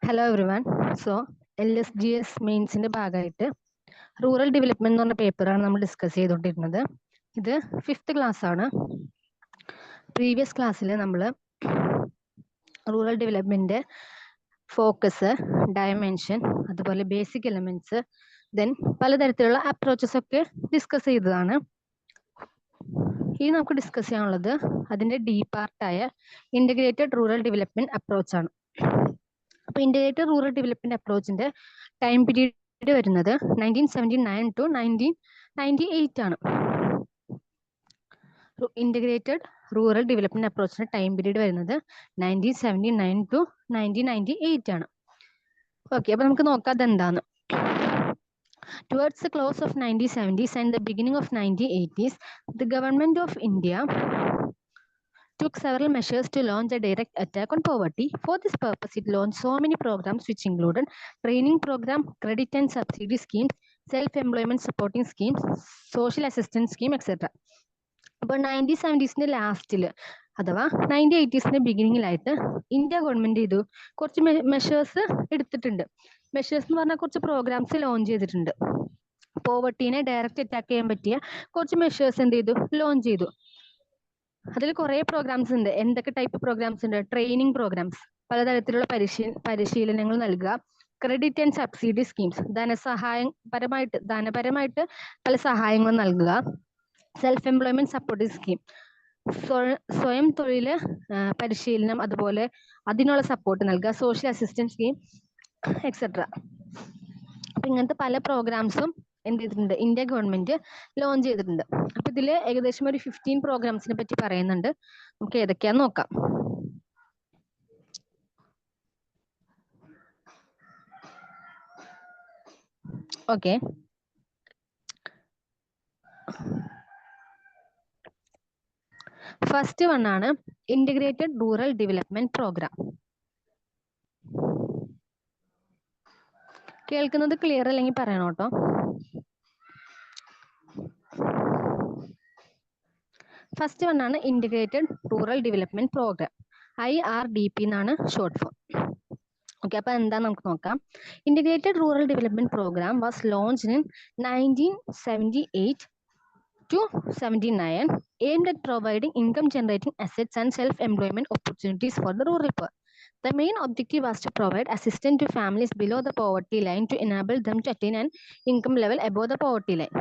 Hello everyone. So LSGS മെയിൻസിന്റെ ഭാഗമായിട്ട് rural development എന്ന് പറഞ്ഞ പേപ്പറാണ് നമ്മൾ ഡിസ്കസ് ചെയ്തുകൊണ്ടിരുന്നത്. ഇത് 5th ക്ലാസ് ആണ്. പ്രീവിയസ് ക്ലാസ്സിൽ നമ്മൾ റൂറൽ ഡെവലപ്മെന്റ് ഫോക്കസ്, ഡയമെൻഷൻ, അതുപോലെ ബേസിക് എലമെന്റ്സ്, ദെൻ പലതരത്തിലുള്ള അപ്രോച്ചസ് ഒക്കെ ഡിസ്കസ് ചെയ്തതാണ്. ഇനി നമുക്ക് ഡിസ്കസ് ചെയ്യാനുള്ളത് അതിന്റെ ഡി പാർട്ടായ ഇന്റഗ്രേറ്റഡ് റൂറൽ ഡെവലപ്മെന്റ് അപ്രോച്ച് ആണ്. അപ്പൊ ഇന്റഗ്രേറ്റഡ് റൂറൽ ഡെവലപ്മെന്റ് അപ്രോച്ചിന്റെ ടൈം പീരീഡ് വരുന്നത് 1979 to 1998 ആണ്. ഇന്റഗ്രേറ്റഡ് റൂറൽ ഡെവലപ്മെന്റ് അപ്രോച്ചിന്റെ ടൈം പീരീഡ് വരുന്നത് 1979 to 1998 ആണ്. ഓക്കെ, അപ്പൊ നമുക്ക് നോക്കാം അതെന്താന്ന്. Towards the close of 1970s and the beginning of 1980s, the government of India took several measures to launch a direct attack on poverty. For this purpose, it launched so many programs which included training program, credit and subsidy schemes, self-employment supporting schemes, social assistance scheme, etc. അപ്പോൾ 1970s ലാസ്റ്റിൽ അഥവാ 1980s ബിഗിനിങ്ങിലായിട്ട് India government ചെയ്തു കുറച്ച് measures എടുത്തിട്ടുണ്ട്. Measures എന്ന് പറഞ്ഞാൽ കുറച്ച് programmes launch ചെയ്തിട്ടുണ്ട്. പോവർട്ടീനെ ഡയറക്റ്റ് അറ്റാക്ക് ചെയ്യാൻ പറ്റിയ കുറച്ച് മെഷേഴ്സ് എന്ത് ചെയ്തു, ലോഞ്ച് ചെയ്തു. അതിൽ കുറെ പ്രോഗ്രാംസ് ഉണ്ട്. എന്തൊക്കെ ടൈപ്പ് പ്രോഗ്രാംസ് ഉണ്ട്? ട്രെയിനിങ് പ്രോഗ്രാംസ്, പലതരത്തിലുള്ള പരിശീലനങ്ങൾ നൽകുക. ക്രെഡിറ്റ് ആൻഡ് സബ്സിഡി സ്കീംസ്, ധനപരമായിട്ട് പല സഹായങ്ങളും നൽകുക. സെൽഫ് എംപ്ലോയ്മെന്റ് സപ്പോർട്ടിംഗ് സ്കീം, സ്വയം തൊഴില് പരിശീലനം, അതുപോലെ അതിനുള്ള സപ്പോർട്ട് നൽകുക. Social assistance scheme, etcetera. അപ്പൊ ഇങ്ങനത്തെ പല പ്രോഗ്രാംസും എന്ത് ചെയ്തിട്ടുണ്ട്, ഇന്ത്യ ഗവൺമെന്റ് ലോഞ്ച് ചെയ്തിട്ടുണ്ട്. അപ്പൊ ഇതില് ഏകദേശം ഒരു 15 പ്രോഗ്രാംസിനെ പറ്റി പറയുന്നുണ്ട്. നമുക്ക് ഏതൊക്കെയാന്ന് നോക്കാം. ഓക്കെ, ഫസ്റ്റ് വൺ ആണ് ഇന്റഗ്രേറ്റഡ് റൂറൽ ഡെവലപ്മെന്റ് പ്രോഗ്രാം. കേൾക്കുന്നത് ക്ലിയർ അല്ലെങ്കിൽ പറയണം കേട്ടോ. ഫസ്റ്റ് വൺ ആണ് integrated rural development programme, IRDP എന്നാണ് ഷോർട്ട് ഫോം. ഓക്കെ, അപ്പൊ എന്താ നമുക്ക് നോക്കാം. Integrated rural development programme was launched in 1978 to 79, aimed at providing income generating assets and self-employment opportunities for the rural poor. The main objective was to provide assistance to families below the poverty line to enable them to attain an income level above the poverty line.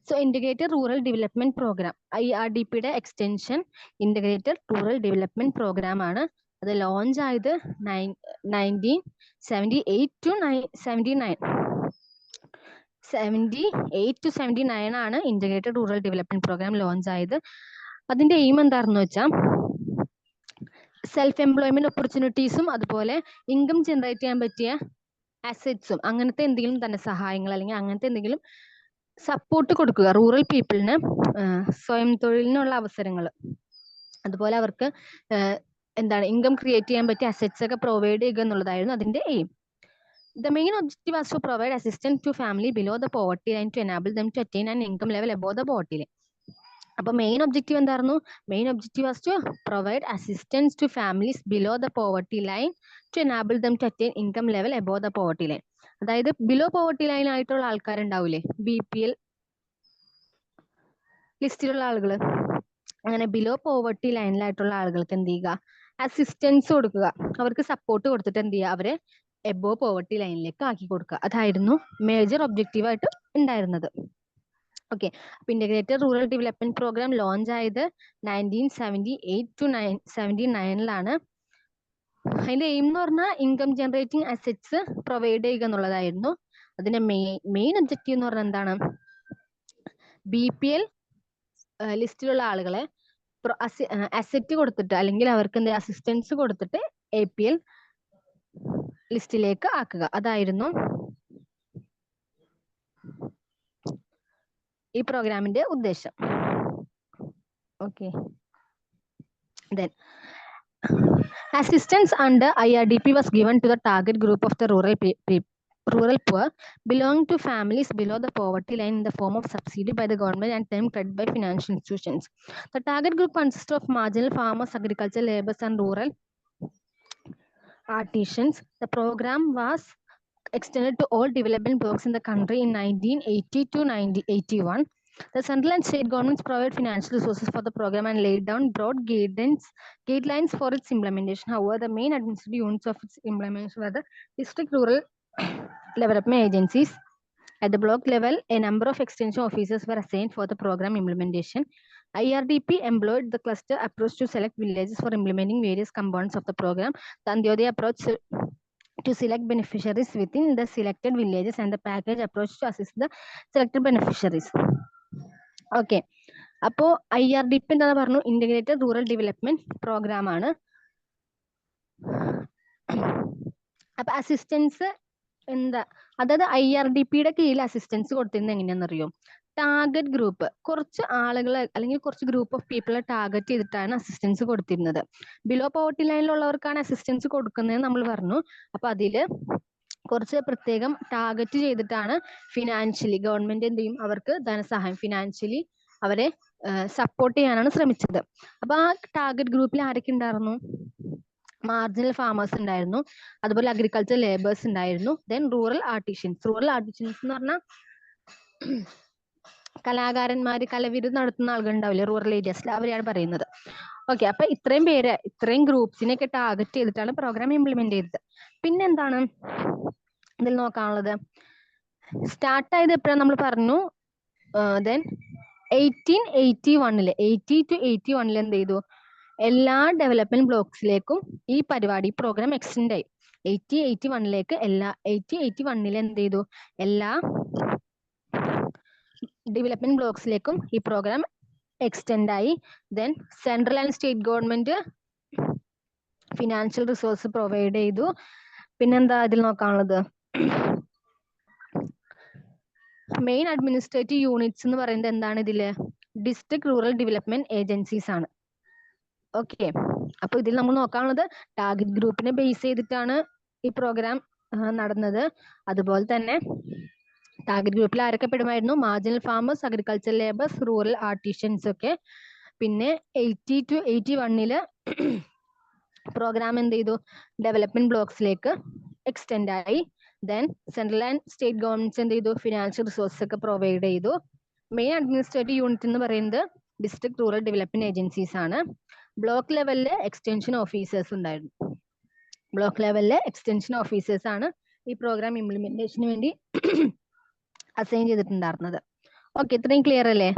So, Integrated Rural Development Program, IRDP യുടെ extension integrated rural development programme ആണ്. അത് launch ആയത് 1978 to 79. 78 to 79 ആണ് integrated rural development programme launch ആയത്. അതിന്റെ aim എന്താണെന്ന് വെച്ചാൽ self employment ഓപ്പർച്യൂണിറ്റീസും അതുപോലെ ഇൻകം ജനറേറ്റ് ചെയ്യാൻ പറ്റിയ അസറ്റ്സും അങ്ങനത്തെ എന്തെങ്കിലും ധനസഹായങ്ങൾ അല്ലെങ്കിൽ അങ്ങനത്തെ എന്തെങ്കിലും സപ്പോർട്ട് കൊടുക്കുക റൂറൽ പീപ്പിളിന്, സ്വയം തൊഴിലിനുള്ള അവസരങ്ങൾ, അതുപോലെ അവർക്ക് എന്താണ് ഇൻകം ക്രിയേറ്റ് ചെയ്യാൻ പറ്റിയ അസറ്റ്സ് ഒക്കെ പ്രൊവൈഡ് ചെയ്യുക എന്നുള്ളതായിരുന്നു അതിന്റെ aim. The main objective was to provide assistance to family below the poverty line to enable them to attain an income level above the poverty line. അപ്പൊ മെയിൻ ഒബ്ജക്റ്റീവ് എന്തായിരുന്നു? Main objective was to provide assistance to families below the poverty line to enable them to attain income level above the poverty line. അതായത് below poverty line ആയിട്ടുള്ള ആൾക്കാരുണ്ടാവില്ലേ, BPL ലിസ്റ്റിലുള്ള ആളുകൾ, അങ്ങനെ below poverty ലൈനിലായിട്ടുള്ള ആളുകൾക്ക് എന്ത് ചെയ്യുക, അസിസ്റ്റൻസ് കൊടുക്കുക, അവർക്ക് സപ്പോർട്ട് കൊടുത്തിട്ട് എന്ത് ചെയ്യുക, അവരെ എബോ പോവർട്ടി ലൈനിലേക്ക് ആക്കി കൊടുക്കുക. അതായിരുന്നു മേജർ ഒബ്ജക്റ്റീവ് ആയിട്ട് ഉണ്ടായിരുന്നത്. ഓക്കെ, അപ്പൊ integrated rural development programme launch ആയത് 1978 to 79 അതിന്റെ എയിം എന്ന് പറഞ്ഞാൽ ഇൻകം ജനറേറ്റിംഗ് അസറ്റ്സ് പ്രൊവൈഡ് ചെയ്യുക എന്നുള്ളതായിരുന്നു. അതിന്റെ മെയിൻ ഒബ്ജക്റ്റീവ് എന്ന് പറഞ്ഞാൽ എന്താണ്, BPL ലിസ്റ്റിലുള്ള ആളുകളെ അസറ്റ് കൊടുത്തിട്ട് അല്ലെങ്കിൽ അവർക്ക് എന്താ അസിസ്റ്റൻസ് കൊടുത്തിട്ട് APL ലിസ്റ്റിലേക്ക് ആക്കുക. അതായിരുന്നു ഈ പ്രോഗ്രാമിന്റെ ഉദ്ദേശം. Okay, then assistance under IRDP was given to the target group of the rural poor belonging to families below the poverty line in the form of subsidy by the government and term credit by financial institutions. The target group consists of marginal farmers, agricultural laborers and rural artisans. The program was extended to all development blocks in the country in 1980 to 1981. The central and state governments provide financial resources for the program and laid down broad guidelines for its implementation. However, the main administrative units of its implementation were the district rural development agencies. At the block level, a number of extension officers were assigned for the program implementation. IRDP employed the cluster approach to select villages for implementing various components of the program. The Antyodaya approach to select beneficiaries within the selected villages, and the package approach to assist the selected beneficiaries. Okay. അപ്പോൾ IRDP എന്താ പറഞ്ഞു? Integrated rural development programme ആണ്. അപ്പൊ assistance എന്താ, അതായത് IRDPയുടെ കീഴിൽ assistance കൊടുത്തിരുന്നത് എങ്ങനെയാണെന്നറിയോ? Target group, കുറച്ച് ആളുകളെ അല്ലെങ്കിൽ കുറച്ച് ഗ്രൂപ്പ് ഓഫ് പീപ്പിളെ ടാർഗറ്റ് ചെയ്തിട്ടാണ് അസിസ്റ്റൻസ് കൊടുത്തിരുന്നത്. ബിലോ പോവർട്ടി ലൈനിലുള്ളവർക്കാണ് അസിസ്റ്റൻസ് കൊടുക്കുന്നത് നമ്മൾ പറഞ്ഞു. അപ്പൊ അതില് കുറച്ച് പ്രത്യേകം ടാർഗറ്റ് ചെയ്തിട്ടാണ് ഫിനാൻഷ്യലി ഗവൺമെന്റ് എന്ത് ചെയ്യും, അവർക്ക് ധനസഹായം ഫിനാൻഷ്യലി അവരെ സപ്പോർട്ട് ചെയ്യാനാണ് ശ്രമിച്ചത്. അപ്പൊ ആ ടാർഗറ്റ് ഗ്രൂപ്പിൽ ആരൊക്കെ ഉണ്ടായിരുന്നു? മാർജിനൽ ഫാമേഴ്സ് ഉണ്ടായിരുന്നു, അതുപോലെ അഗ്രികൾച്ചർ ലേബേഴ്സ് ഉണ്ടായിരുന്നു, ദെൻ റൂറൽ ആർട്ടിഷ്യൻസ്. റൂറൽ ആർട്ടിഷ്യൻസ് എന്ന് പറഞ്ഞാൽ കലാകാരന്മാര്, കലവിരുത് നടത്തുന്ന ആളുകൾ ഉണ്ടാവില്ലേ റൂറൽ ഏരിയസിൽ, അവരെയാണ് പറയുന്നത്. ഓക്കെ, അപ്പൊ ഇത്രയും പേര്, ഇത്രയും ഗ്രൂപ്പ്സിനെയൊക്കെ ടാർഗറ്റ് ചെയ്തിട്ടാണ് പ്രോഗ്രാം ഇംപ്ലിമെന്റ് ചെയ്തത്. പിന്നെന്താണ് ഇതിൽ നോക്കാനുള്ളത്? സ്റ്റാർട്ട് ആയത് എപ്പോഴാണ് നമ്മൾ പറഞ്ഞു? ദെൻ 1881 80 to 81 എന്ത് ചെയ്തു? എല്ലാ ഡെവലപ്മെന്റ് ബ്ലോക്സിലേക്കും ഈ പരിപാടി പ്രോഗ്രാം എക്സ്റ്റെൻഡ് ആയി. 8081 എന്ത് ചെയ്തു? എല്ലാ ഡെവലപ്മെന്റ് ബ്ലോക്സിലേക്കും ഈ പ്രോഗ്രാം എക്സ്റ്റെൻഡ് ആയി. Then central and state government financial resource provide ചെയ്തു. പിന്നെന്താ ഇതിൽ നോക്കാനുള്ളത്? മെയിൻ അഡ്മിനിസ്ട്രേറ്റീവ് യൂണിറ്റ്സ് എന്ന് പറയുന്നത് എന്താണ് ഇതില്? ഡിസ്ട്രിക്ട് റൂറൽ ഡെവലപ്മെന്റ് ഏജൻസീസ് ആണ്. ഓക്കെ, അപ്പൊ ഇതിൽ നമ്മൾ നോക്കാനുള്ളത് ടാർഗറ്റ് ഗ്രൂപ്പിനെ ബേസ് ചെയ്തിട്ടാണ് ഈ പ്രോഗ്രാം നടന്നത്. അതുപോലെ തന്നെ ടാർഗറ്റ് ഗ്രൂപ്പിൽ ആരൊക്കെ പെടുമായിരുന്നു? Marginal farmers, agriculture labours, rural artisans ഒക്കെ. പിന്നെ 80 to 81 പ്രോഗ്രാം എന്ത് ചെയ്തു? ഡെവലപ്മെന്റ് ബ്ലോക്സിലേക്ക് എക്സ്റ്റെൻഡ് ആയി. Then central and state governments എന്ത് ചെയ്തു? ഫിനാൻഷ്യൽ റിസോഴ്സസ് ഒക്കെ പ്രൊവൈഡ് ചെയ്തു. മെയിൻ അഡ്മിനിസ്ട്രേറ്റീവ് യൂണിറ്റ് എന്ന് പറയുന്നത് ഡിസ്ട്രിക്ട് റൂറൽ ഡെവലപ്മെന്റ് ഏജൻസീസ് ആണ്. ബ്ലോക്ക് ലെവലില് എക്സ്റ്റൻഷൻ ഓഫീസേഴ്സ് ഉണ്ടായിരുന്നു. ബ്ലോക്ക് ലെവലിലെ എക്സ്റ്റൻഷൻ ഓഫീസേഴ്സ് ആണ് ഈ പ്രോഗ്രാം ഇംപ്ലിമെന്റേഷന് വേണ്ടി അസൈൻ ചെയ്തിട്ടുണ്ടായിരുന്നത്. ഓക്കെ, ഇത്രയും ക്ലിയർ അല്ലേ?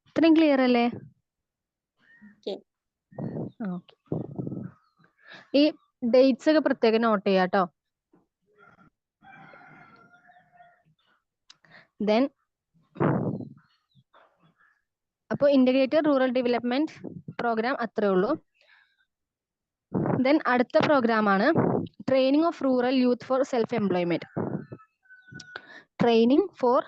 ഇത്രയും ക്ലിയർ അല്ലേ? ഓക്കെ, ഈ ഡേറ്റ്സ് ഒക്കെ പ്രത്യേകം നോട്ട് ചെയ്യാട്ടോ. ദെൻ അപ്പോൾ ഇന്റഗ്രേറ്റഡ് റൂറൽ ഡെവലപ്മെന്റ് പ്രോഗ്രാം അത്രേ ഉള്ളൂ. ദെൻ അടുത്ത പ്രോഗ്രാം ആണ് training of rural youth for self employment. Training for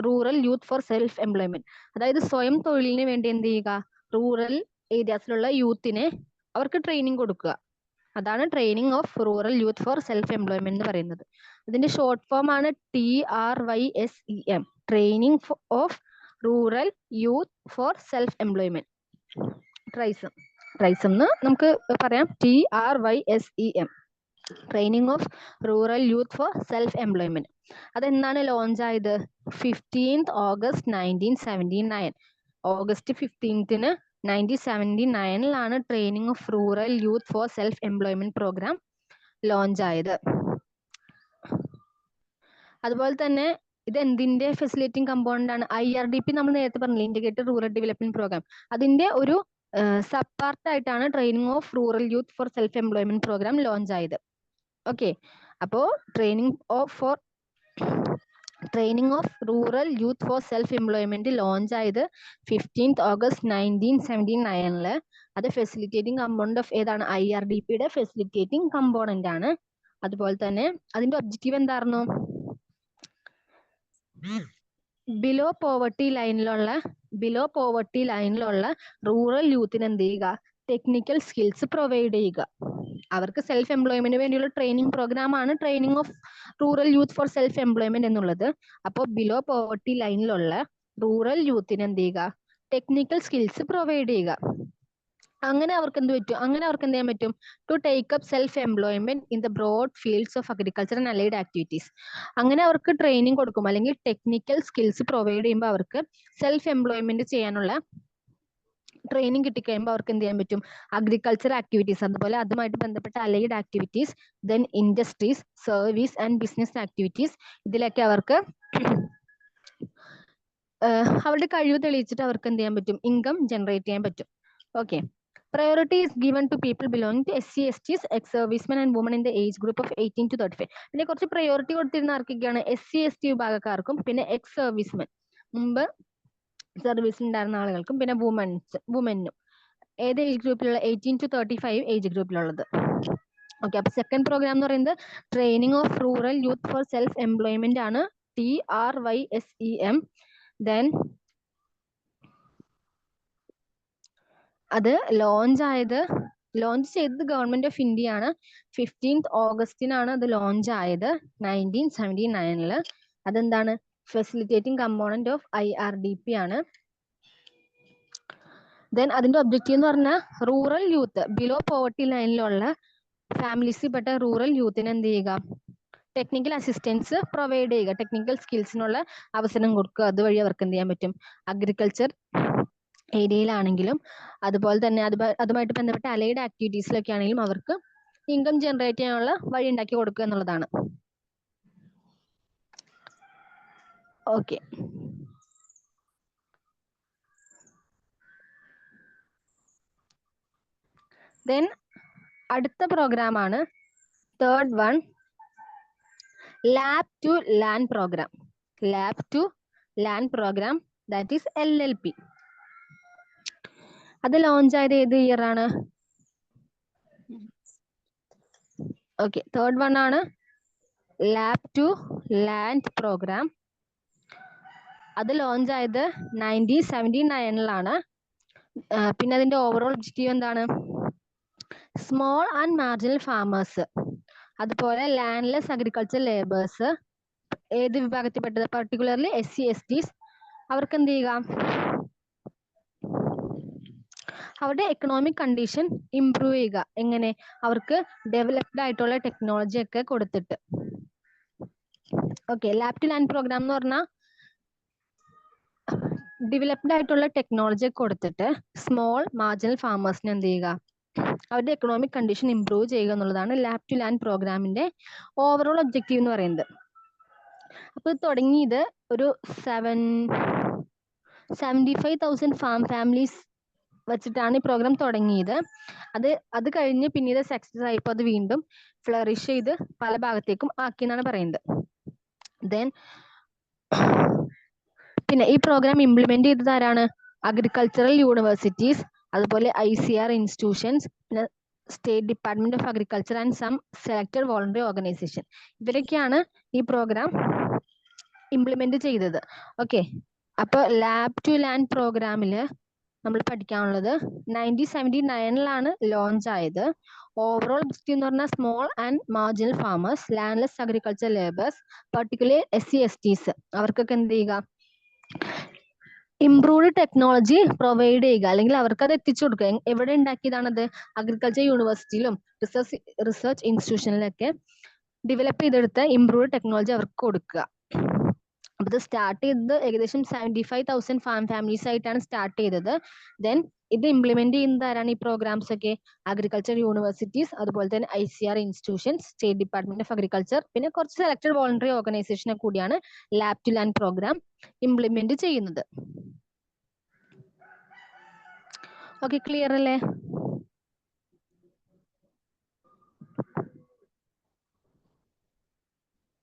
rural youth for self employment, അതായത് സ്വയം തൊഴിലിന് വേണ്ടി എന്ത് ചെയ്യുക? റൂറൽ ഏരിയാസിലുള്ള യൂത്തിനെ അവർക്ക് ട്രെയിനിങ് കൊടുക്കുക. അതാണ് training of rural youth for self employment എന്ന് പറയുന്നത്. ഇതിന്റെ ഷോർട്ട് ഫോം ആണ് TRYSEM, training of rural youth for self employment. TRYSEM എന്ന് നമുക്ക് പറയാം. TRYSEM, training of rural youth for self employment. അതെന്നാണ് ലോഞ്ച് ആയത്? 15th August 1979. August 15th 1979 training of rural youth for self employment programme launch ആയത്. അതുപോലെ തന്നെ ഇത് എന്തിന്റെ ഫെസിലിറ്റേറ്റിംഗ് കമ്പോണന്റ് ആണ്? IRDP നമ്മൾ നേരത്തെ പറഞ്ഞില്ലേ, ഇന്റഗ്രേറ്റഡ് റൂറൽ ഡെവലപ്മെന്റ് പ്രോഗ്രാം. അതിന്റെ ഒരു സബ് പാർട്ട് ആയിട്ടാണ് training of rural youth for self employment programme launch ആയത്. ഓക്കെ, അപ്പോ training of rural youth for self employment launch ആയത് 15th August 1979. അത് ഫെസിലിറ്റേറ്റിംഗ് കമ്പോണന്റ് ഓഫ് ഏതാണ്? IRDPയുടെ ഫെസിലിറ്റേറ്റിംഗ് കമ്പോണന്റ് ആണ്. അതുപോലെ തന്നെ അതിന്റെ ഒബ്ജക്റ്റീവ് എന്തായിരുന്നു? ബിലോ പോവർട്ടി ലൈനിലുള്ള റൂറൽ യൂത്തിന് എന്ത് ചെയ്യുക? ടെക്നിക്കൽ സ്കിൽസ് പ്രൊവൈഡ് ചെയ്യുക. അവർക്ക് സെൽഫ് എംപ്ലോയ്മെന്റിന് വേണ്ടിയുള്ള ട്രെയിനിങ് പ്രോഗ്രാം ആണ് training of rural youth for self employment എന്നുള്ളത്. അപ്പോൾ ബിലോ പോവർട്ടി ലൈനിലുള്ള റൂറൽ യൂത്തിന് എന്ത് ചെയ്യുക, ടെക്നിക്കൽ സ്കിൽസ് പ്രൊവൈഡ് ചെയ്യുക. അങ്ങനെ അവർക്ക് എന്ത് പറ്റും, അങ്ങനെ അവർക്ക് എന്ത് ചെയ്യാൻ പറ്റും, to take up self employment in the broad fields of agriculture and allied activities. അങ്ങനെ അവർക്ക് ട്രെയിനിങ് കൊടുക്കും അല്ലെങ്കിൽ ടെക്നിക്കൽ സ്കിൽസ് പ്രൊവൈഡ് ചെയ്യുമ്പോൾ അവർക്ക് സെൽഫ് എംപ്ലോയ്മെന്റ് ചെയ്യാനുള്ള ട്രെയിനിങ് കിട്ടിക്കഴിയുമ്പോൾ അവർക്ക് എന്ത് ചെയ്യാൻ പറ്റും, അഗ്രികൾച്ചർ ആക്ടിവിറ്റീസ്, അതുപോലെ അതുമായിട്ട് ബന്ധപ്പെട്ട allied activities, then industries, service and business activities, ഇതിലൊക്കെ അവർക്ക് അവരുടെ കഴിവ് തെളിയിച്ചിട്ട് അവർക്ക് എന്ത് ചെയ്യാൻ പറ്റും, ഇൻകം ജനറേറ്റ് ചെയ്യാൻ പറ്റും. Okay. Priority is given to people belonging to SC, STs, ex-servicemen and women in the age group of 18 to 35. പിന്നെ കുറച്ച് പ്രയോറിറ്റി കൊടുത്തിരുന്ന ആർക്കൊക്കെയാണ്, SC, ST വിഭാഗക്കാർക്കും പിന്നെ എക്സ് സർവീസ്മെൻ, മുമ്പ് സർവീസിൽ ഉണ്ടായിരുന്ന ആളുകൾക്കും, പിന്നെ വുമനും. ഏത് ഏജ് ഗ്രൂപ്പിലുള്ള, 18 to 35 ഏജ് ഗ്രൂപ്പിലുള്ളത്. ഓക്കെ. അപ്പൊ സെക്കൻഡ് പ്രോഗ്രാം എന്ന് പറയുന്നത് training of rural youth for self employment ആണ്, TRYSEM. ദെൻ അത് ലോഞ്ച് ചെയ്തത് ഗവൺമെന്റ് ഓഫ് ഇന്ത്യ ആണ്. 15th ഓഗസ്റ്റിനാണ് അത് ലോഞ്ച് ആയത് 1979. അതെന്താണ്, ഫെസിലിറ്റേറ്റിംഗ് കമ്പോണന്റ് ഓഫ് IRDP ആണ്. ദെൻ അതിന്റെ ഒബ്ജക്റ്റീവ് എന്ന് പറഞ്ഞാൽ റൂറൽ യൂത്ത്, ബിലോ പോവർട്ടി ലൈനിലുള്ള ഫാമിലീസിൽ പെട്ട റൂറൽ യൂത്തിന് എന്ത് ചെയ്യുക, ടെക്നിക്കൽ അസിസ്റ്റൻസ് പ്രൊവൈഡ് ചെയ്യുക, ടെക്നിക്കൽ സ്കിൽസിനുള്ള അവസരം കൊടുക്കുക. അതുവഴി അവർക്ക് എന്ത് ചെയ്യാൻ പറ്റും, അഗ്രികൾച്ചർ ഏരിയയിലാണെങ്കിലും അതുപോലെ തന്നെ അതുമായിട്ട് ബന്ധപ്പെട്ട അലൈഡ് ആക്ടിവിറ്റീസിലൊക്കെ ആണെങ്കിലും അവർക്ക് ഇൻകം ജനറേറ്റ് ചെയ്യാനുള്ള വഴി ഉണ്ടാക്കി കൊടുക്കുക എന്നുള്ളതാണ്. ഓക്കെ. ദെൻ അടുത്ത പ്രോഗ്രാം ആണ് third one, lab to land programme. Lab to land programme, that is LLP. അത് ലോഞ്ച് ആയത് ഏത് ഇയർ ആണ്? ഓക്കെ. തേർഡ് വൺ ആണ് ലാബ് ടു ലാൻഡ് പ്രോഗ്രാം. അത് ലോഞ്ച് ആയത് 1979. പിന്നെ അതിന്റെ ഓവറോൾ ഒബ്ജക്റ്റീവ് എന്താണ്, സ്മോൾ ആൻഡ് മാർജിനൽ ഫാമേഴ്സ്, അതുപോലെ ലാൻഡ്ലെസ് അഗ്രികൾച്ചർ ലേബേഴ്സ്, ഏത് വിഭാഗത്തിൽപ്പെട്ടത്, പർട്ടിക്കുലർലി SC, STs, അവർക്ക് എന്ത് ചെയ്യുക, അവരുടെ എക്കണോമിക് കണ്ടീഷൻ ഇംപ്രൂവ് ചെയ്യുക. എങ്ങനെ, അവർക്ക് ഡെവലപ്ഡ് ആയിട്ടുള്ള ടെക്നോളജി ഒക്കെ കൊടുത്തിട്ട്. Okay. Lab to land programme എന്ന് പറഞ്ഞാൽ ഡെവലപ്ഡ് ആയിട്ടുള്ള ടെക്നോളജി കൊടുത്തിട്ട് സ്മോൾ മാർജിനൽ ഫാമേഴ്സിന് എന്ത് ചെയ്യുക, അവരുടെ എക്കണോമിക് കണ്ടീഷൻ ഇംപ്രൂവ് ചെയ്യുക എന്നുള്ളതാണ് ലാബ് ടു ലാൻഡ് പ്രോഗ്രാമിന്റെ ഓവറോൾ ഒബ്ജക്റ്റീവ് എന്ന് പറയുന്നത്. അപ്പൊ ഇത് തുടങ്ങിയത് ഒരു 75,000 ഫാം ഫാമിലീസ് വെച്ചിട്ടാണ് ഈ പ്രോഗ്രാം തുടങ്ങിയത്. അത് കഴിഞ്ഞ് പിന്നീട് സക്സസ് ആയപ്പോൾ അത് വീണ്ടും ഫ്ലറിഷ് ചെയ്ത് പല ഭാഗത്തേക്കും ആക്കി എന്നാണ് പറയുന്നത്. ദെൻ പിന്നെ ഈ പ്രോഗ്രാം ഇംപ്ലിമെന്റ് ചെയ്തത് ആരാണ്, അഗ്രികൾച്ചറൽ യൂണിവേഴ്സിറ്റീസ്, അതുപോലെ ICR ഇൻസ്റ്റിറ്റ്യൂഷൻസ്, പിന്നെ state department of agriculture and some selected voluntary organisation. ഇവരൊക്കെയാണ് ഈ പ്രോഗ്രാം ഇംപ്ലിമെന്റ് ചെയ്തത്. ഓക്കെ. അപ്പൊ ലാബ് ടു ലാൻഡ് പ്രോഗ്രാമില് നമ്മൾ പഠിക്കാനുള്ളത് 1979 ലോഞ്ച് ആയത്. ഓവറോൾ ഒബ്ജക്റ്റീവ് എന്ന് പറഞ്ഞാൽ small and marginal farmers, landless agriculture labours, particularly SC, STs, അവർക്കൊക്കെ എന്ത് ചെയ്യുക, ഇംപ്രൂവ്ഡ് ടെക്നോളജി പ്രൊവൈഡ് ചെയ്യുക, അല്ലെങ്കിൽ അവർക്ക് അത് എത്തിച്ചു കൊടുക്കുക. എവിടെ ഉണ്ടാക്കിയതാണത്, അഗ്രികൾച്ചർ യൂണിവേഴ്സിറ്റിയിലും റിസർച്ച് ഇൻസ്റ്റിറ്റ്യൂഷനിലൊക്കെ ഡെവലപ്പ് ചെയ്തെടുത്ത ഇംപ്രൂവ്ഡ് ടെക്നോളജി അവർക്ക് കൊടുക്കുക. അപ്പൊ ഇത് സ്റ്റാർട്ട് ചെയ്തത് ഏകദേശം 75,000 ഫാം ഫാമിലീസ് ആയിട്ടാണ് സ്റ്റാർട്ട് ചെയ്തത്. ദെൻ ഇത് ഇംപ്ലിമെന്റ് ചെയ്യുന്നത് ആരാണ്, ഈ പ്രോഗ്രാംസ് ഒക്കെ അഗ്രികൾച്ചർ യൂണിവേഴ്സിറ്റീസ്, അതുപോലെ തന്നെ ICR institutions, state department of agriculture, പിന്നെ കുറച്ച് സെലക്ടഡ് വോളണ്ടറി ഓർഗനൈസേഷനെ കൂടിയാണ് lab to land programme implement ചെയ്യുന്നത്. ഓക്കെ. ക്ലിയർ അല്ലേ?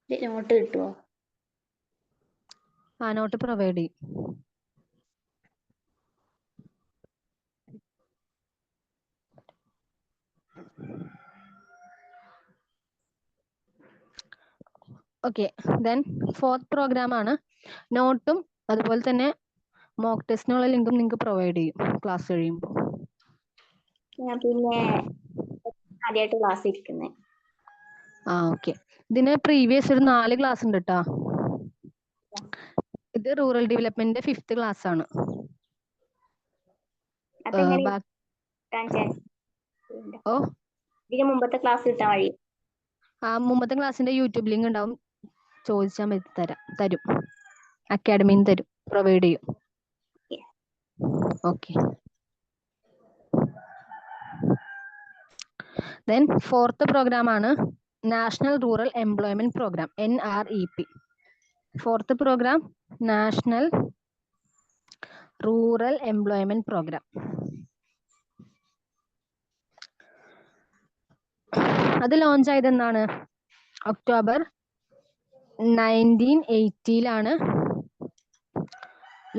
നോട്ട് കിട്ടുമോ? നോട്ട് പ്രൊവൈഡ് ചെയ്യും. ഓക്കെ. ദെൻ ഫോർത്ത് പ്രോഗ്രാം ആണ്, നോട്ടും അതുപോലെ തന്നെ മോക്ക് ടെസ്റ്റിനുള്ള ലിങ്കും നിങ്ങൾക്ക് പ്രൊവൈഡ് ചെയ്യും ക്ലാസ് കഴിയുമ്പോൾ. പിന്നെ ആദ്യമായിട്ട് ക്ലാസ് ഇരിക്കുന്നത്. ഓക്കെ. ഇതിന് പ്രീവിയസ് ഒരു 4 ക്ലാസ് ഉണ്ട് കേട്ടോ. ഇത് റൂറൽ ഡെവലപ്മെന്റിന്റെ 5th ക്ലാസ് ആണ്. ഇതിന് മുമ്പത്തെ ക്ലാസ് കിട്ടാൻ വഴി? മുമ്പത്തെ ക്ലാസ്സിന്റെ യൂട്യൂബ് ലിങ്ക് ഉണ്ടാവും, ചോദിച്ചാൽ മതി, തരും. അക്കാഡമിന്ന് തരും, പ്രൊവൈഡ് ചെയ്യും. ഓക്കെ. ദെൻ 4th പ്രോഗ്രാം ആണ് national rural employment programme, NREP. 4th programme national rural employment programme. അത് ലോഞ്ച് ആയത് എന്നാണ്? ഒക്ടോബർ 1980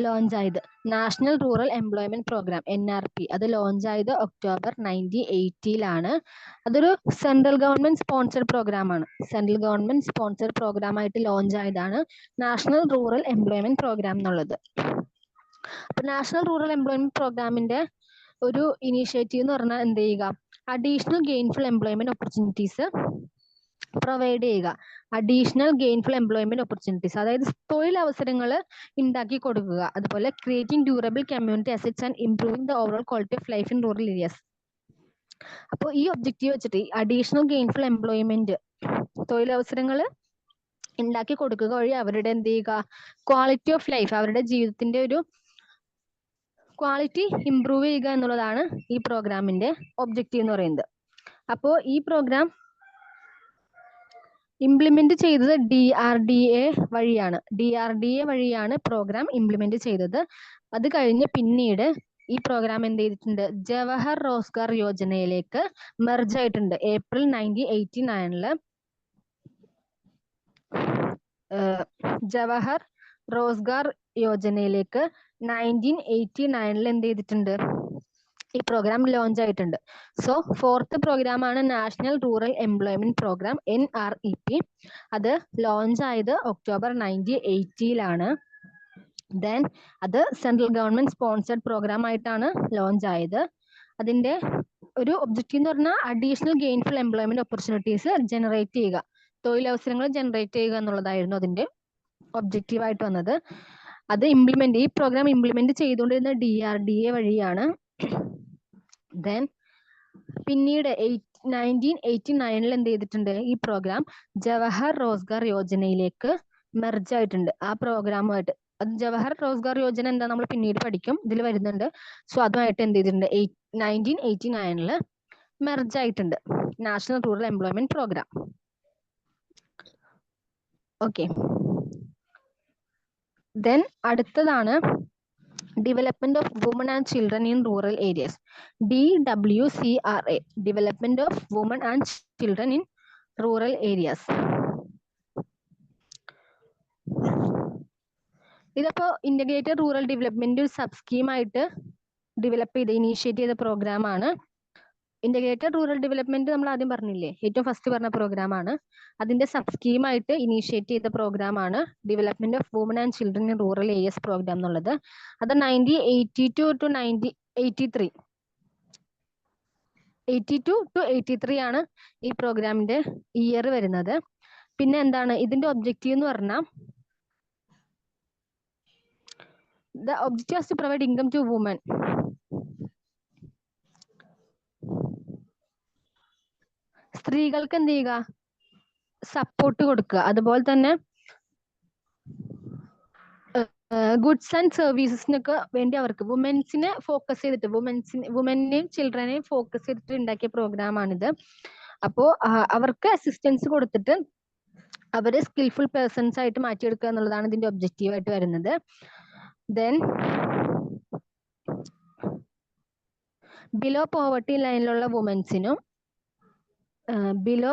ലോഞ്ച് ആയത്. National rural employment programme NRP അത് ലോഞ്ച് ആയത് ഒക്ടോബർ 1980 അതൊരു സെൻട്രൽ ഗവൺമെന്റ് സ്പോൺസർഡ് പ്രോഗ്രാം ആണ്. സെൻട്രൽ ഗവൺമെന്റ് സ്പോൺസർഡ് പ്രോഗ്രാം ആയിട്ട് ലോഞ്ച് ആയതാണ് നാഷണൽ റൂറൽ എംപ്ലോയ്മെന്റ് പ്രോഗ്രാം എന്നുള്ളത്. അപ്പൊ നാഷണൽ റൂറൽ എംപ്ലോയ്മെന്റ് പ്രോഗ്രാമിന്റെ ഒരു ഇനീഷ്യേറ്റീവ് എന്ന് പറഞ്ഞാൽ എന്ത് ചെയ്യുക? Additional gainful employment opportunities provide ചെയ്യുക. അഡീഷണൽ ഗെയിൻഫുൾ എംപ്ലോയ്മെന്റ് ഓപ്പർച്യൂണിറ്റീസ്, അതായത് തൊഴിലവസരങ്ങൾ ഉണ്ടാക്കി കൊടുക്കുക. അതുപോലെ creating durable community assets and improving the overall quality of life in rural areas. അപ്പോൾ ഈ ഒബ്ജക്റ്റീവ് വെച്ചിട്ട് അഡീഷണൽ ഗെയിൻഫുൾ എംപ്ലോയ്മെന്റ്, തൊഴിലവസരങ്ങൾ ഉണ്ടാക്കി കൊടുക്കുക വഴി അവരുടെ എന്ത് ചെയ്യുക? ക്വാളിറ്റി ഓഫ് ലൈഫ്, അവരുടെ ജീവിതത്തിന്റെ ഒരു ക്വാളിറ്റി ഇംപ്രൂവ് ചെയ്യുക എന്നുള്ളതാണ് ഈ പ്രോഗ്രാമിന്റെ ഒബ്ജക്റ്റീവ് എന്ന് പറയുന്നത്. അപ്പോൾ ഈ പ്രോഗ്രാം ഇംപ്ലിമെന്റ് ചെയ്തത് DRDA വഴിയാണ് പ്രോഗ്രാം ഇംപ്ലിമെന്റ് ചെയ്തത്. അത് കഴിഞ്ഞ് പിന്നീട് ഈ പ്രോഗ്രാം എന്ത് ചെയ്തിട്ടുണ്ട്? ജവഹർ റോസ്ഗാർ യോജനയിലേക്ക് മെർജ് ആയിട്ടുണ്ട്. ഏപ്രിൽ 1989 ജവഹർ റോസ്ഗാർ യോജനയിലേക്ക് 1989 എന്ത് ചെയ്തിട്ടുണ്ട്? ഈ പ്രോഗ്രാം ലോഞ്ച് ആയിട്ടുണ്ട്. സോ 4th പ്രോഗ്രാം ആണ് national rural employment programme NREP. അത് ലോഞ്ച് ആയത് ഒക്ടോബർ 1980 ദെൻ അത് സെൻട്രൽ ഗവൺമെന്റ് സ്പോൺസർഡ് പ്രോഗ്രാം ആയിട്ടാണ് ലോഞ്ച് ആയത്. അതിന്റെ ഒരു ഒബ്ജക്റ്റീവ് എന്ന് പറഞ്ഞാൽ additional gainful employment opportunities generate ചെയ്യുക, തൊഴിലവസരങ്ങൾ ജനറേറ്റ് ചെയ്യുക എന്നുള്ളതായിരുന്നു അതിന്റെ ഒബ്ജക്റ്റീവ് ആയിട്ട് വന്നത്. അത് ഈ പ്രോഗ്രാം ഇംപ്ലിമെന്റ് ചെയ്തുകൊണ്ടിരുന്ന DRDA വഴിയാണ്. ദെൻ പിന്നീട് 1989 എന്ത് ചെയ്തിട്ടുണ്ട്? ഈ പ്രോഗ്രാം ജവഹർ റോസ്ഗാർ യോജനയിലേക്ക് മെർജ് ആയിട്ടുണ്ട്. ആ പ്രോഗ്രാമുമായിട്ട്, അത് ജവഹർ റോസ്ഗാർ യോജന എന്താ നമ്മൾ പിന്നീട് പഠിക്കും, ഇതിൽ വരുന്നുണ്ട്. സോ അതുമായിട്ട് എന്ത് ചെയ്തിട്ടുണ്ട്? 1989 മെർജ് ആയിട്ടുണ്ട് national rural employment programme. Okay. Then അടുത്തതാണ് development of woman and children in rural areas, DWCRA, development of woman and children in rural areas. ഇതിപ്പോ ഇന്റഗ്രേറ്റഡ് റൂറൽ ഡെവലപ്മെന്റ് സബ് സ്കീമായിട്ട് ഇനീഷ്യേറ്റ് ചെയ്ത പ്രോഗ്രാം ആണ്. Integrated rural development നമ്മൾ ആദ്യം പറഞ്ഞില്ലേ, ഏറ്റവും first പറഞ്ഞ പ്രോഗ്രാം ആണ്. അതിന്റെ സബ് സ്കീമായിട്ട് ഇനീഷ്യേറ്റ് ചെയ്ത പ്രോഗ്രാം ആണ് development of woman and children in rural areas programme എന്നുള്ളത്. അത് 1982 to 1983 ആണ് ഈ പ്രോഗ്രാമിന്റെ ഇയർ വരുന്നത്. പിന്നെ എന്താണ് ഇതിന്റെ ഒബ്ജക്റ്റീവ് എന്ന് പറഞ്ഞാൽ, the objective is to provide income to women. സ്ത്രീകൾക്ക് എന്ത് ചെയ്യുക? സപ്പോർട്ട് കൊടുക്കുക. അതുപോലെ തന്നെ ഗുഡ്സ് ആൻഡ് സർവീസസിനൊക്കെ വേണ്ടി അവർക്ക് വുമൻസിനെ ഫോക്കസ് ചെയ്തിട്ട്, വുമനെയും ചിൽഡ്രനെയും ഫോക്കസ് ചെയ്തിട്ട് ഉണ്ടാക്കിയ പ്രോഗ്രാം ആണിത്. അപ്പോൾ അവർക്ക് അസിസ്റ്റൻസ് കൊടുത്തിട്ട് അവരെ സ്കിൽഫുൾ പേഴ്സൺസ് ആയിട്ട് മാറ്റിയെടുക്കുക എന്നുള്ളതാണ് ഇതിന്റെ ഒബ്ജക്റ്റീവ് ആയിട്ട് വരുന്നത്. ദെൻ ബിലോ പോവർട്ടി ലൈനിലുള്ള വുമൻസിനും ബിലോ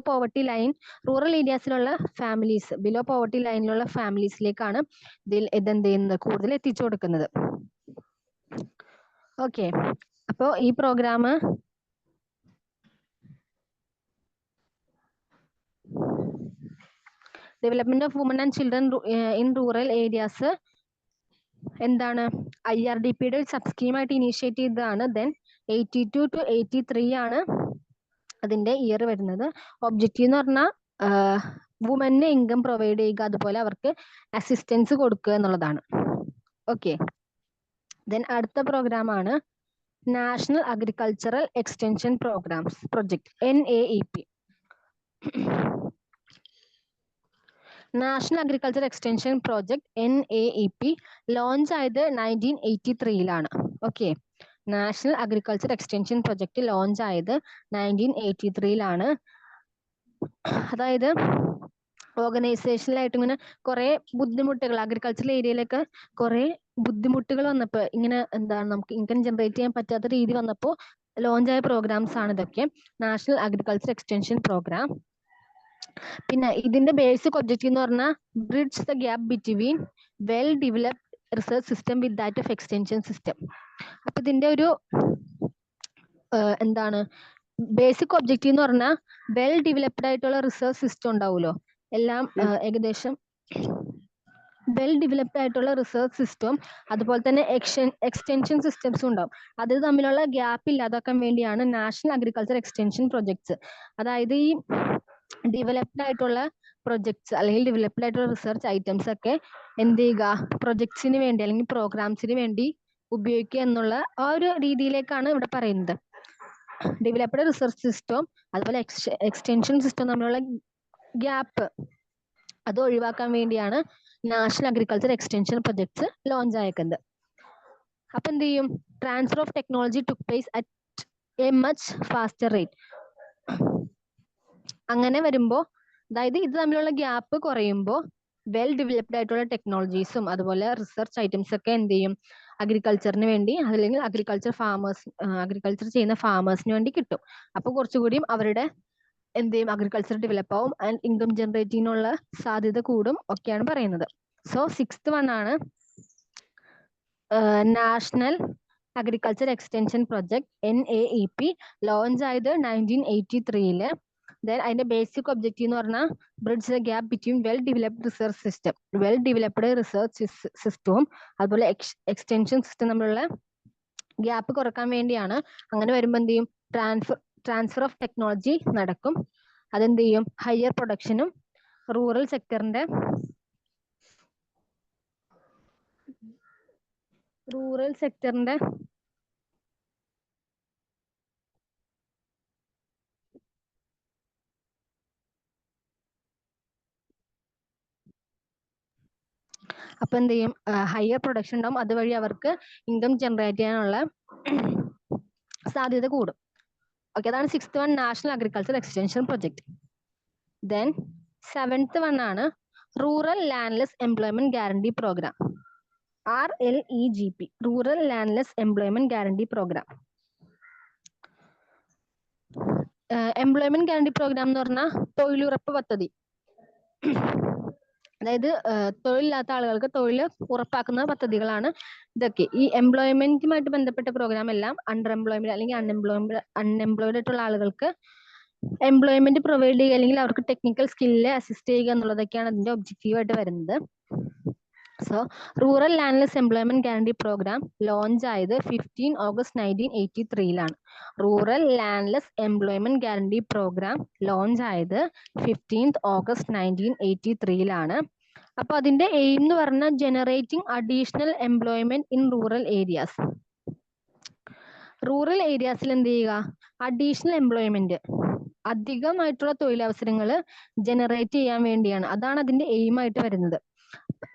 പോവർട്ടി ലൈൻ, റൂറൽ ഏരിയാസിലുള്ള ഫാമിലീസ്, ബിലോ പോവർട്ടി ലൈനിലുള്ള ഫാമിലീസിലേക്കാണ് ഇതെന്ത് ചെയ്യുന്നത്? കൂടുതൽ എത്തിച്ചു കൊടുക്കുന്നത്. ഓക്കെ. അപ്പോ ഈ programme development of woman and children in rural areas എന്താണ്? IRDPയുടെ സബ് സ്കീമായിട്ട് ഇനീഷ്യേറ്റ് ചെയ്തതാണ്. ദെൻ 82 to 83 ആണ് അതിന്റെ ഇയർ വരുന്നത്. ഒബ്ജക്റ്റീവ് എന്ന് പറഞ്ഞാൽ വുമന് ഇൻകം പ്രൊവൈഡ് ചെയ്യുക, അതുപോലെ അവർക്ക് അസിസ്റ്റൻസ് കൊടുക്കുക എന്നുള്ളതാണ്. ഓക്കെ, ദെൻ അടുത്ത പ്രോഗ്രാം ആണ് national agricultural extension programmes project NAEP. National agriculture extension project NAEP launch ആയത് 1983-ലാണ്. Okay, national agriculture extension project launch ആയത് 1983-ലാണ്. അതായത് ഓർഗനൈസേഷനിലായിട്ട് ഇങ്ങനെ കുറെ ബുദ്ധിമുട്ടുകൾ, അഗ്രികൾച്ചറൽ ഏരിയയിലൊക്കെ കുറെ ബുദ്ധിമുട്ടുകൾ വന്നപ്പോൾ, ഇങ്ങനെ എന്താണ് നമുക്ക് ഇൻകം ജനറേറ്റ് ചെയ്യാൻ പറ്റാത്ത രീതി വന്നപ്പോൾ ലോഞ്ച് ആയ പ്രോഗ്രാംസ് ആണ് ഇതൊക്കെ. National agriculture extension programme. പിന്നെ ഇതിന്റെ ബേസിക് ഒബ്ജക്റ്റീവ് എന്ന് പറഞ്ഞാൽ bridge the gap between well developed research system with that of extension system. അപ്പൊ ഇതിന്റെ ഒരു എന്താണ് ബേസിക് ഒബ്ജക്റ്റീവ് എന്ന് പറഞ്ഞാൽ വെൽ ഡെവലപ്ഡ് ആയിട്ടുള്ള റിസർച്ച് സിസ്റ്റം ഉണ്ടാവുമല്ലോ, എല്ലാം ഏകദേശം വെൽ ഡെവലപ്ഡ് ആയിട്ടുള്ള റിസർച്ച് സിസ്റ്റം, അതുപോലെ തന്നെ എക്സ്റ്റൻഷൻ സിസ്റ്റംസും ഉണ്ടാവും. അത് തമ്മിലുള്ള ഗ്യാപ്പ് ഇല്ലാതാക്കാൻ വേണ്ടിയാണ് നാഷണൽ അഗ്രികൾച്ചർ എക്സ്റ്റൻഷൻ പ്രൊജക്ട്സ്. അതായത് ഈ ഡെവലപ്ഡ് ആയിട്ടുള്ള പ്രൊജക്ട്സ് അല്ലെങ്കിൽ ഡെവലപ്ഡ് ആയിട്ടുള്ള റിസർച്ച് ഐറ്റംസ് ഒക്കെ എന്ത് ചെയ്യുക, പ്രൊജക്ട്സിന് വേണ്ടി അല്ലെങ്കിൽ പ്രോഗ്രാംസിന് വേണ്ടി ഉപയോഗിക്കുക എന്നുള്ള ആ ഒരു രീതിയിലേക്കാണ് ഇവിടെ പറയുന്നത്. ഡെവലപ്ഡ് റിസർച്ച് സിസ്റ്റം അതുപോലെ എക്സ്റ്റൻഷൻ സിസ്റ്റം തമ്മിലുള്ള ഗ്യാപ്പ് അത് ഒഴിവാക്കാൻ വേണ്ടിയാണ് national agriculture extension projects launch ആയേക്കുന്നത്. അപ്പൊ എന്ത് ചെയ്യും, transfer of technology took place at a much faster rate. അങ്ങനെ വരുമ്പോൾ, അതായത് ഇത് തമ്മിലുള്ള ഗ്യാപ്പ് കുറയുമ്പോൾ വെൽ ഡെവലപ്ഡ് ആയിട്ടുള്ള ടെക്നോളജീസും അതുപോലെ റിസർച്ച് ഐറ്റംസ് ഒക്കെ എന്ത് ചെയ്യും, അഗ്രികൾച്ചറിന് വേണ്ടി അല്ലെങ്കിൽ അഗ്രികൾച്ചർ ചെയ്യുന്ന ഫാമേഴ്സിന് വേണ്ടി കിട്ടും. അപ്പൊ കുറച്ചുകൂടിയും അവരുടെ എന്ത് ചെയ്യും, അഗ്രികൾച്ചർ ഡെവലപ്പ് ആവും ആൻഡ് ഇൻകം ജനറേറ്റിനുള്ള സാധ്യത കൂടും ഒക്കെയാണ് പറയുന്നത്. സോ 6th വൺ ആണ് national agriculture extension project NAEP launch ആയത് 1983-ല്. ദെൻ അതിന്റെ ബേസിക് ഒബ്ജക്റ്റീവ് എന്ന് പറഞ്ഞാൽ bridge the gap between well developed research system, well developed research സിസ്റ്റവും അതുപോലെ എക്സ്റ്റൻഷൻ സിസ്റ്റം തമ്മിലുള്ള ഗ്യാപ്പ് കുറക്കാൻ വേണ്ടിയാണ്. അങ്ങനെ വരുമ്പോൾ എന്ത് ചെയ്യും, ട്രാൻസ്ഫർ ഓഫ് ടെക്നോളജി നടക്കും. അതെന്ത് ചെയ്യും, ഹയർ പ്രൊഡക്ഷനും റൂറൽ സെക്ടറിന്റെ അപ്പൊ എന്ത് ചെയ്യും, ഹയർ പ്രൊഡക്ഷൻ ഉണ്ടാവും, അതുവഴി അവർക്ക് ഇൻകം ജനറേറ്റ് ചെയ്യാനുള്ള സാധ്യത കൂടും. ഓക്കെ, അതാണ് 6th one national agriculture extension project. Then 7th one ആണ് rural landless employment guarantee programme, RLEGP, rural landless employment guarantee programme. Employment guarantee programme എന്ന് പറഞ്ഞാൽ തൊഴിലുറപ്പ് പദ്ധതി. അതായത് തൊഴിലില്ലാത്ത ആളുകൾക്ക് തൊഴിൽ ഉറപ്പാക്കുന്ന പദ്ധതികളാണ് ഇതൊക്കെ. ഈ എംപ്ലോയ്മെന്റുമായിട്ട് ബന്ധപ്പെട്ട പ്രോഗ്രാം എല്ലാം അൺഎംപ്ലോയ്മെന്റ് അല്ലെങ്കിൽ അൺഎംപ്ലോയ്ഡ് ആയിട്ടുള്ള ആളുകൾക്ക് എംപ്ലോയ്മെന്റ് പ്രൊവൈഡ് ചെയ്യുക അല്ലെങ്കിൽ അവർക്ക് ടെക്നിക്കൽ സ്കില്ല് അസിസ്റ്റ് ചെയ്യുക എന്നുള്ളതൊക്കെയാണ് അതിന്റെ ഒബ്ജക്റ്റീവ് ആയിട്ട് വരുന്നത്. So rural landless employment guarantee programme launch ആയത് 15 ഓഗസ്റ്റ് 1983-ലാണ്. Rural landless employment guarantee programme launch ആയത് 15 ഓഗസ്റ്റ് 1983-ലാണ്. അപ്പൊ അതിന്റെ എയിം എന്ന് പറഞ്ഞാൽ generating additional employment in rural areas. Rural ഏരിയാസിൽ എന്ത് ചെയ്യുക, അഡീഷണൽ എംപ്ലോയ്മെന്റ്, അധികമായിട്ടുള്ള തൊഴിലവസരങ്ങൾ ജനറേറ്റ് ചെയ്യാൻ വേണ്ടിയാണ്. അതാണ് അതിന്റെ എയിം ആയിട്ട് വരുന്നത്.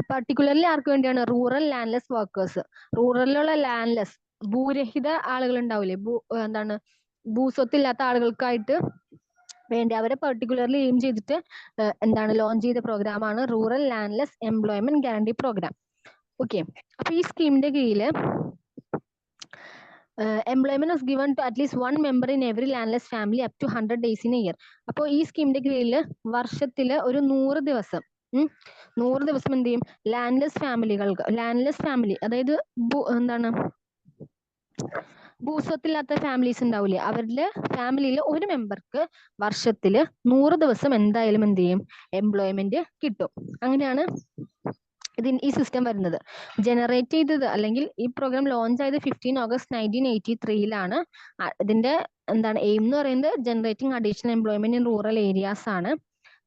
പർട്ടിക്കുലർലി ആർക്ക് വേണ്ടിയാണ്, റൂറൽ ലാൻഡ്ലെസ് വർക്കേഴ്സ്. റൂറലിലുള്ള ലാൻഡ്ലെസ് ഭൂരഹിത ആളുകൾ ഉണ്ടാവില്ലേ, എന്താണ് ഭൂസ്വത്തില്ലാത്ത ആളുകൾക്കായിട്ട് വേണ്ടി അവരെ പർട്ടിക്കുലർലി എയിം ചെയ്തിട്ട് എന്താണ് ലോഞ്ച് ചെയ്ത പ്രോഗ്രാമാണ് rural landless employment guarantee programme. Okay, അപ്പൊ ഈ സ്കീമിന്റെ കീഴില് employment is given to at least one member in every landless family up to 100 days in a year. അപ്പോൾ ഈ സ്കീമിന്റെ കീഴിൽ വർഷത്തില് ഒരു 100 ദിവസം 100 ദിവസം എന്ത് ചെയ്യും, ലാൻഡ്ലെസ് ഫാമിലികൾക്ക്, ലാൻഡ്ലെസ് ഫാമിലി അതായത് എന്താണ് ഭൂസ്വത്തില്ലാത്ത ഫാമിലീസ് ഉണ്ടാവില്ലേ, അവരുടെ ഫാമിലിയിലെ ഒരു മെമ്പർക്ക് വർഷത്തില് 100 ദിവസം എന്തായാലും എന്ത് ചെയ്യും, എംപ്ലോയ്മെന്റ് കിട്ടും. അങ്ങനെയാണ് ഈ സിസ്റ്റം വരുന്നത്. ജനറേറ്റ് ചെയ്തത് അല്ലെങ്കിൽ ഈ പ്രോഗ്രാം ലോഞ്ച് ആയത് 15 ഓഗസ്റ്റ് 1983 ഇതിന്റെ എയിം എന്ന് പറയുന്നത് generating additional employment in rural areas ആണ്.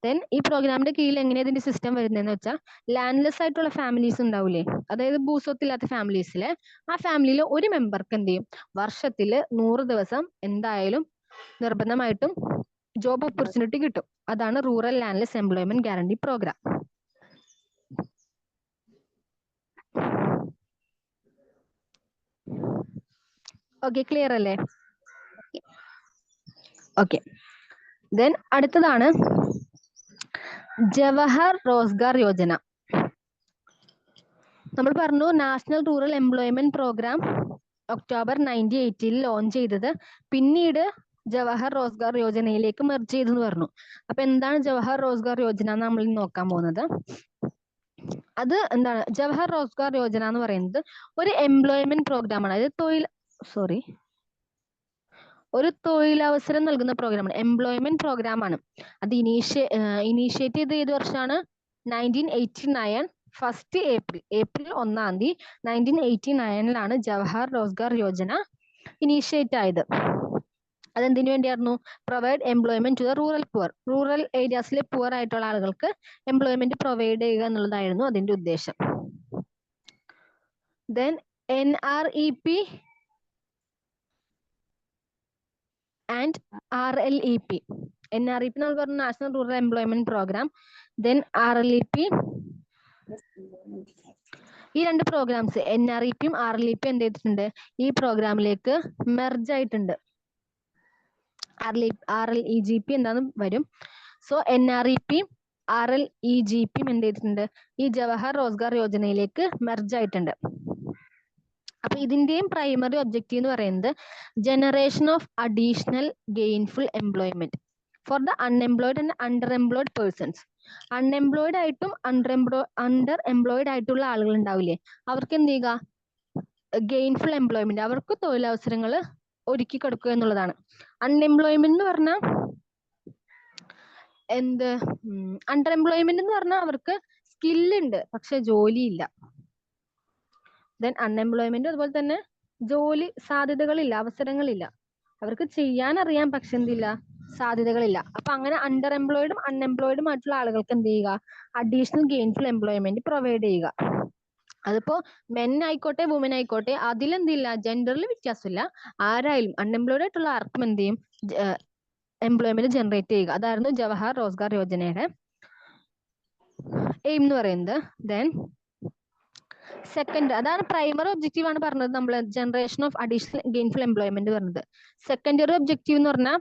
ദെൻ ഈ പ്രോഗ്രാമിന്റെ കീഴിൽ എങ്ങനെയാണ് ഇതിന്റെ സിസ്റ്റം വരുന്നതെന്ന് വെച്ചാൽ, ലാൻഡ്ലെസ് ആയിട്ടുള്ള ഫാമിലീസ് ഉണ്ടാവില്ലേ, അതായത് ഭൂസ്വത്തില്ലാത്ത ഫാമിലീസിലെ ആ ഫാമിലിയിൽ ഒരു മെമ്പർക്ക് എന്ത് ചെയ്യും, വർഷത്തിൽ 100 ദിവസം എന്തായാലും നിർബന്ധമായിട്ടും ജോബ് ഓപ്പർച്യൂണിറ്റി കിട്ടും. അതാണ് rural landless employment guarantee programme. Okay, clear അല്ലേ? ഓക്കെ, ദെൻ അടുത്തതാണ് ജവഹർ റോസ്ഗാർ യോജന. നമ്മൾ പറഞ്ഞു national rural employment programme October 1980 launch ചെയ്തത്, പിന്നീട് ജവഹർ റോസ്ഗാർ യോജനയിലേക്ക് മെർജ് ചെയ്തെന്ന് പറഞ്ഞു. അപ്പൊ എന്താണ് ജവഹർ റോസ്ഗാർ യോജന നമ്മൾ നോക്കാൻ പോകുന്നത്. അത് എന്താണ് ജവഹർ റോസ്ഗാർ യോജന എന്ന് പറയുന്നത് ഒരു എംപ്ലോയ്മെന്റ് പ്രോഗ്രാം ആണ്. അതായത് ഒരു തൊഴിലവസരം നൽകുന്ന പ്രോഗ്രാമാണ്, എംപ്ലോയ്മെന്റ് പ്രോഗ്രാം ആണ്. അത് ഇനീഷ്യേറ്റ് ചെയ്ത് ഏത് വർഷമാണ്? 1989 first April 1 1989 Jawahar Rozgar Yojana initiate ആയത്. അതെന്തിനു വേണ്ടിയായിരുന്നു? Provide employment to the rural poor. Rural ഏരിയാസിലെ പുവർ ആയിട്ടുള്ള ആളുകൾക്ക് എംപ്ലോയ്മെന്റ് പ്രൊവൈഡ് ചെയ്യുക എന്നുള്ളതായിരുന്നു അതിന്റെ ഉദ്ദേശം. Then NREP and RLEP. NREP എന്ന് പറഞ്ഞ national rural employment programme. Then RLEP. ഈ രണ്ട് പ്രോഗ്രാംസ് NREPയും RLEPയും എന്ത് ചെയ്തിട്ടുണ്ട്? ഈ പ്രോഗ്രാമിലേക്ക് മെർജ് ആയിട്ടുണ്ട്. RLEGP എന്താന്ന് വരും. സോ NREPയും RLEGPയും എന്ത് ചെയ്തിട്ടുണ്ട്? ഈ ജവഹർ റോസ്ഗാർ യോജനയിലേക്ക് മെർജ് ആയിട്ടുണ്ട്. അപ്പൊ ഇതിന്റെയും പ്രൈമറി ഒബ്ജക്റ്റീവ് എന്ന് പറയുന്നത് generation of additional gainful employment for the unemployed and under employed persons. Unemployed ആയിട്ടും അണ്ടർ എംപ്ലോയിഡ് ആയിട്ടുള്ള ആളുകൾ ഉണ്ടാവില്ലേ, അവർക്ക് എന്ത് ചെയ്യുക? ഗെയിൻഫുൾ എംപ്ലോയ്മെന്റ്, അവർക്ക് തൊഴിലവസരങ്ങൾ ഒരുക്കി കൊടുക്കുക എന്നുള്ളതാണ്. അൺഎംപ്ലോയ്മെന്റ് എന്ന് പറഞ്ഞാൽ അണ്ടർ എംപ്ലോയ്മെന്റ് എന്ന് പറഞ്ഞാൽ അവർക്ക് സ്കില്ലുണ്ട് പക്ഷെ ജോലിയില്ല. ദെൻ അൺഎംപ്ലോയ്മെന്റ് അതുപോലെ തന്നെ ജോലി സാധ്യതകളില്ല, അവസരങ്ങളില്ല. അവർക്ക് ചെയ്യാൻ അറിയാം പക്ഷെ എന്തില്ല, സാധ്യതകളില്ല. അപ്പൊ അങ്ങനെ അണ്ടർ എംപ്ലോയിഡും അൺഎംപ്ലോയിഡും ആയിട്ടുള്ള ആളുകൾക്ക് എന്ത് ചെയ്യുക? അഡീഷണൽ ഗെയിൻഫുൾ എംപ്ലോയ്മെന്റ് പ്രൊവൈഡ് ചെയ്യുക. അതിപ്പോ മെൻ ആയിക്കോട്ടെ വുമൻ ആയിക്കോട്ടെ, അതിലെന്തില്ല, ജെൻഡറിൽ വ്യത്യാസമില്ല. ആരായാലും അൺഎംപ്ലോയിഡ് ആയിട്ടുള്ള ആർക്കും എന്ത് ചെയ്യും? എംപ്ലോയ്മെന്റ് ജനറേറ്റ് ചെയ്യുക. അതായിരുന്നു ജവഹർ റോസ്ഗാർ യോജനയുടെ എയിം എന്ന് പറയുന്നത്. ദെൻ സെക്കൻഡ്, അതാണ് പ്രൈമറി ഒബ്ജക്റ്റീവ് ആണ് പറഞ്ഞത് നമ്മൾ, generation of additional gainful employment പറഞ്ഞത്. സെക്കൻഡറി ഒബ്ജക്റ്റീവ് എന്ന് പറഞ്ഞാൽ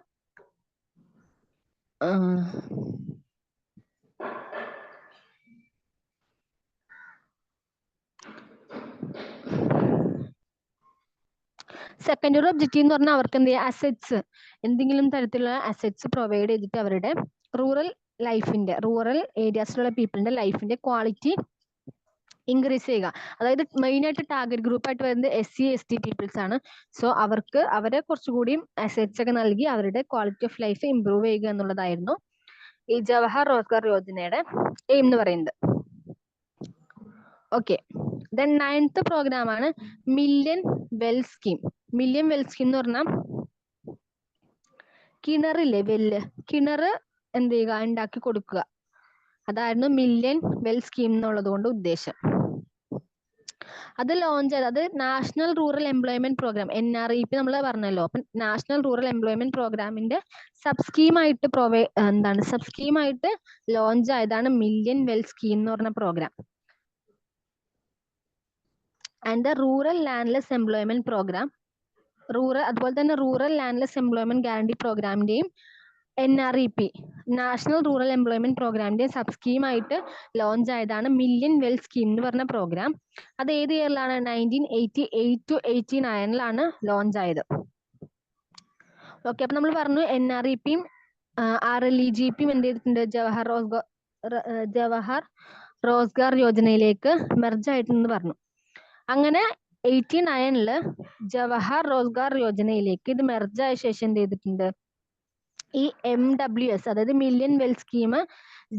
സെക്കൻഡറി ഒബ്ജക്റ്റീവ് എന്ന് പറഞ്ഞാൽ അവർക്ക് എന്ത് ചെയ്യുക? അസറ്റ്സ്, എന്തെങ്കിലും തരത്തിലുള്ള അസറ്റ്സ് പ്രൊവൈഡ് ചെയ്തിട്ട് അവരുടെ റൂറൽ ഏരിയാസിലുള്ള പീപ്പിളിന്റെ ലൈഫിന്റെ ക്വാളിറ്റി ഇൻക്രീസ് ചെയ്യുക. അതായത് മെയിൻ ആയിട്ട് ടാർഗറ്റ് ഗ്രൂപ്പ് ആയിട്ട് വരുന്നത് SC/ST പീപ്പിൾസ് ആണ്. സോ അവരെ കുറച്ചുകൂടി അസറ്റ്സ് ഒക്കെ നൽകി അവരുടെ ക്വാളിറ്റി ഓഫ് ലൈഫ് ഇംപ്രൂവ് ചെയ്യുക എന്നുള്ളതായിരുന്നു ഈ ജവഹർ റോസ്ഗാർ യോജനയുടെ എയിം എന്ന് പറയുന്നത്. ഓക്കെ, ദെൻ 9th പ്രോഗ്രാം ആണ് million well scheme. Million well scheme എന്ന് പറഞ്ഞാൽ കിണറില്ലേ, കിണർ എന്ത് ചെയ്യുക? ഉണ്ടാക്കി കൊടുക്കുക. അതായിരുന്നു മില്യൺ വെൽ സ്കീം എന്നുള്ളത് കൊണ്ട് ഉദ്ദേശം. അത് ലോഞ്ച് ചെയ്ത്, അത് national rural employment programme NREP നമ്മൾ പറഞ്ഞല്ലോ. അപ്പൊ നാഷണൽ റൂറൽ എംപ്ലോയ്മെന്റ് പ്രോഗ്രാമിന്റെ സബ് സ്കീമായിട്ട് ലോഞ്ച് ആയതാണ് മില്യൺ വെൽ സ്കീം എന്ന് പറഞ്ഞ programme. And the rural landless employment programme, അതുപോലെ തന്നെ റൂറൽ ലാൻഡ്ലെസ് എംപ്ലോയ്മെന്റ് ഗ്യാരണ്ടി പ്രോഗ്രാമിന്റെയും NREP നാഷണൽ റൂറൽ എംപ്ലോയ്മെന്റ് പ്രോഗ്രാമിന്റെയും സബ് സ്കീമായിട്ട് ലോഞ്ച് ആയതാണ് മില്യൺ വെൽ സ്കീം എന്ന് പറഞ്ഞ പ്രോഗ്രാം. അത് ഏത് ഇയറിലാണ്? 1988 to 89 ലോഞ്ച് ആയത്. ഓക്കെ, അപ്പൊ നമ്മൾ പറഞ്ഞു NREPയും RLEGPയും എന്ത് ചെയ്തിട്ടുണ്ട്? ജവഹർ റോസ്ഗാർ യോജനയിലേക്ക് മെർജ് ആയിട്ടെന്ന് പറഞ്ഞു. അങ്ങനെ 89 ജവഹർ റോസ്ഗാർ യോജനയിലേക്ക് ഇത് മെർജ് ആയ ശേഷം എന്ത് ചെയ്തിട്ടുണ്ട്? ഈ MWS അതായത് മില്യൺ വെൽ സ്കീം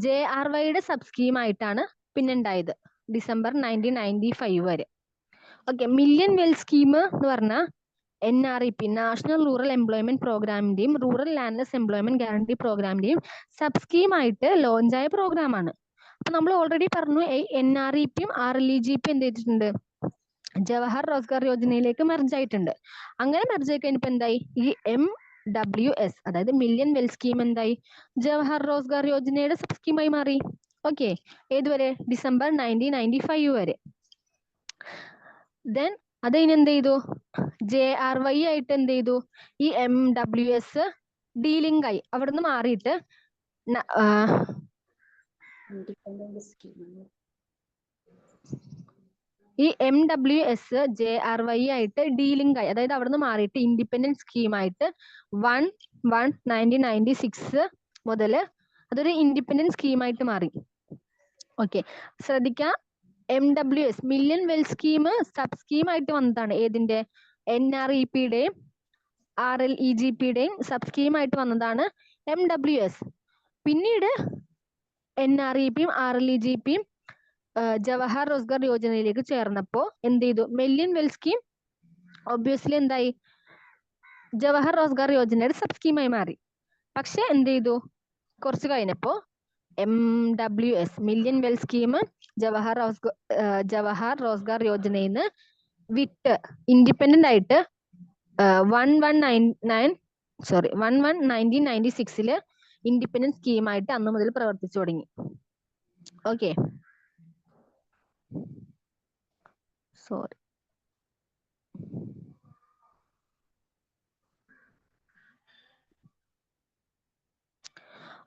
JRYയുടെ സബ് സ്കീം ആയിട്ടാണ് പിന്നെ ഉണ്ടായത്. ഡിസംബർ 1995 വരെ. ഓക്കെ, മില്യൺ വെൽ സ്കീം എന്ന് പറഞ്ഞാൽ NREP നാഷണൽ റൂറൽ എംപ്ലോയ്മെന്റ് പ്രോഗ്രാമിന്റെയും റൂറൽ ലാൻഡ്ലെസ് എംപ്ലോയ്മെന്റ് ഗ്യാരണ്ടി പ്രോഗ്രാമിന്റെയും സബ് സ്കീമായിട്ട് ലോഞ്ചായ പ്രോഗ്രാമാണ്. അപ്പൊ നമ്മൾ ഓൾറെഡി പറഞ്ഞു NREPയും RLEGP എന്ത് ചെയ്തിട്ടുണ്ട്, ജവഹർ റോസ്ഗാർ യോജനയിലേക്ക് മെർജ് ആയിട്ടുണ്ട്. അങ്ങനെ മെർജ് ആയി കഴിഞ്ഞപ്പോ എന്തായി, ഈ MWS അതായത് മില്യൺ വെൽ സ്കീം എന്തായി, ജവഹർ റോസ്ഗാർ യോജനയുടെ സബ് സ്കീമായി മാറി. ഓക്കെ, ഏതുവരെ, ഡിസംബർ 1995 വരെ. ദെൻ അത് ഇനി എന്ത് ചെയ്തു, JRY ആയിട്ട് എന്ത് ചെയ്തു, ഈ MWS ഡീലിങ്ക് ആയി, അവിടുന്ന് മാറിയിട്ട് ഇൻഡിപെൻഡന്റ് സ്കീം. ഈ MWS JRY ആയിട്ട് ഡീലിങ്ക് ആയി, അതായത് അവിടുന്ന് മാറിയിട്ട് ഇൻഡിപെൻഡന്റ് സ്കീമായിട്ട് 1/1/1996 മുതൽ അതൊരു ഇൻഡിപെൻഡന്റ് സ്കീമായിട്ട് മാറി. ഓക്കെ, ശ്രദ്ധിക്കാം, MWS million well scheme sub സ്കീമായിട്ട് വന്നതാണ്. ഏതിന്റെ, NREPയുടെയും RLEGPയുടെയും സബ് സ്കീമായിട്ട് വന്നതാണ് MWS. പിന്നീട് NREPയും RLEGPയും ജവഹർ റോസ്ഗാർ യോജനയിലേക്ക് ചേർന്നപ്പോ എന്ത് ചെയ്തു, മില്യൺ വെൽ സ്കീം ഒബ്വിയസ്ലി എന്തായി, ജവഹർ റോസ്ഗാർ യോജനയുടെ സബ് സ്കീമായി മാറി. പക്ഷെ എന്ത് ചെയ്തു, കുറച്ച് കഴിഞ്ഞപ്പോ MWS million well scheme Jawahar Rozgar യോജനയിൽ നിന്ന് വിട്ട് ഇൻഡിപെൻഡന്റ് ആയിട്ട് 1/1/1996 ഇൻഡിപെൻഡന്റ് സ്കീമായിട്ട് അന്ന് മുതൽ പ്രവർത്തിച്ചു തുടങ്ങി. Okay, sorry.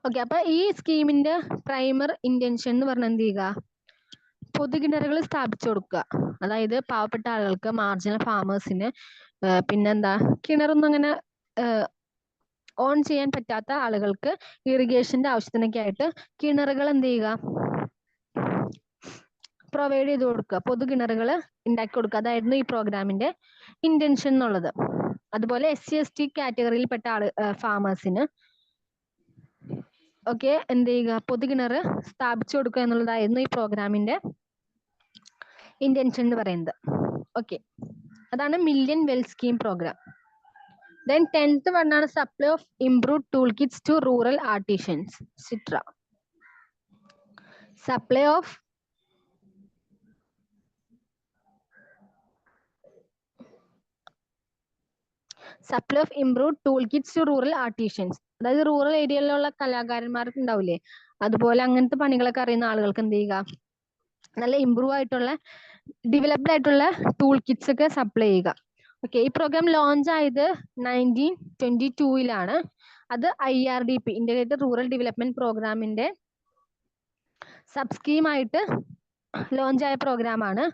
ഓക്കെ, അപ്പൊ ഈ സ്കീമിന്റെ പ്രൈമർ ഇന്റൻഷൻ എന്ന് പറഞ്ഞാൽ എന്ത് ചെയ്യുക, പൊതുകിണറുകൾ സ്ഥാപിച്ചു കൊടുക്കുക. അതായത് പാവപ്പെട്ട ആളുകൾക്ക്, മാർജിനൽ ഫാമേഴ്സിന്, പിന്നെന്താ കിണറൊന്നും അങ്ങനെ ഓൺ ചെയ്യാൻ പറ്റാത്ത ആളുകൾക്ക് ഇറിഗേഷന്റെ ആവശ്യത്തിനൊക്കെ ആയിട്ട് കിണറുകൾ എന്ത് ചെയ്യുക, പ്രൊവൈഡ് ചെയ്ത് കൊടുക്കുക, പൊതുകിണറുകൾ ഉണ്ടാക്കി കൊടുക്കുക. അതായിരുന്നു ഈ പ്രോഗ്രാമിന്റെ ഇന്റൻഷൻ എന്നുള്ളത്. അതുപോലെ SC/ST കാറ്റഗറിയിൽപ്പെട്ട ഫാമേഴ്സിന് ഒക്കെ എന്ത് ചെയ്യുക, പൊതുകിണർ സ്ഥാപിച്ചു കൊടുക്കുക എന്നുള്ളതായിരുന്നു ഈ പ്രോഗ്രാമിന്റെ ഇന്റൻഷൻ എന്ന് പറയുന്നത്. ഓക്കെ, അതാണ് million well scheme programme. Then 10th one ആണ് supply of improved tool kits to rural artisans, SITRA. Supply of improved tool kits to rural artisans, അതായത് റൂറൽ ഏരിയയിലുള്ള കലാകാരന്മാർക്ക് ഉണ്ടാവില്ലേ, അതുപോലെ അങ്ങനത്തെ പണികളൊക്കെ അറിയുന്ന ആളുകൾക്ക് എന്ത് ചെയ്യുക, നല്ല ഇംപ്രൂവ് ആയിട്ടുള്ള ഡെവലപ്ഡ് ആയിട്ടുള്ള ടൂൾ കിറ്റ്സ് ഒക്കെ സപ്ലൈ ചെയ്യുക. ഓക്കെ, ഈ പ്രോഗ്രാം ലോഞ്ച് ആയത് 1922 അത് IRDP ഇന്റഗ്രേറ്റഡ് റൂറൽ ഡെവലപ്മെന്റ് പ്രോഗ്രാമിന്റെ സബ് സ്കീമായിട്ട് ലോഞ്ച് ആയ പ്രോഗ്രാമാണ്.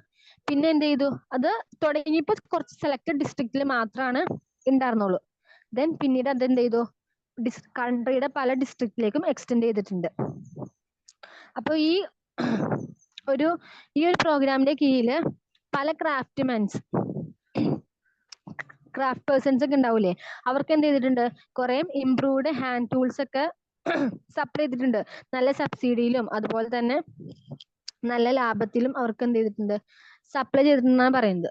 പിന്നെ എന്ത് ചെയ്തു, അത് തുടങ്ങിയപ്പോൾ കുറച്ച് സെലക്ടഡ് ഡിസ്ട്രിക്റ്റിൽ മാത്രമാണ് ഉണ്ടായിരുന്നുള്ളൂ. ദെൻ പിന്നീട് അത് എന്ത് ചെയ്തു, കൺട്രിയുടെ പല ഡിസ്ട്രിക്റ്റിലേക്കും എക്സ്റ്റെൻഡ് ചെയ്തിട്ടുണ്ട്. അപ്പോൾ ഈ ഒരു പ്രോഗ്രാമിന്റെ കീഴിൽ പല ക്രാഫ്റ്റ് പേഴ്സൺസ് ഒക്കെ ഉണ്ടാവൂലേ, അവർക്ക് എന്ത് ചെയ്തിട്ടുണ്ട്, കുറെ ഇംപ്രൂവ്ഡ് ഹാൻഡ് ടൂൾസ് ഒക്കെ സപ്ലൈ ചെയ്തിട്ടുണ്ട്. നല്ല സബ്സിഡിയിലും അതുപോലെ തന്നെ നല്ല ലാഭത്തിലും അവർക്ക് എന്ത് ചെയ്തിട്ടുണ്ട്, സപ്ലൈ ചെയ്തിട്ടുണ്ടെന്നാണ് പറയുന്നത്.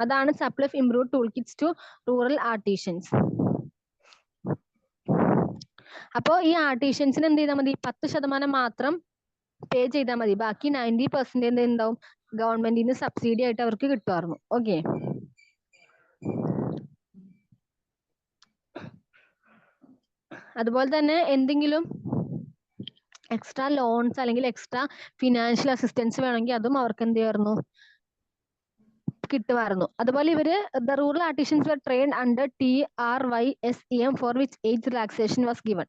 അതാണ് supply of improved tool kits to rural artisans. അപ്പോൾ ഈ ആർട്ടിഷ്യൻസിന് എന്ത് ചെയ്താൽ മതി, 10% മാത്രം പേ ചെയ്താൽ മതി, ബാക്കി 90% എന്ത് ഉണ്ടാവും, ഗവൺമെന്റിൽ നിന്ന് സബ്സിഡി ആയിട്ട് അവർക്ക് കിട്ടുമായിരുന്നു. ഓക്കെ, അതുപോലെ തന്നെ എന്തെങ്കിലും എക്സ്ട്രാ ലോൺസ് അല്ലെങ്കിൽ എക്സ്ട്രാ ഫിനാൻഷ്യൽ അസിസ്റ്റൻസ് വേണമെങ്കിൽ അതും അവർക്ക് എന്ത് ചെയ്യുമായിരുന്നു, കിട്ടുമായിരുന്നു. അതുപോലെ ഇവര് the rural artisans were trained under TRYSEM for which age relaxation was given.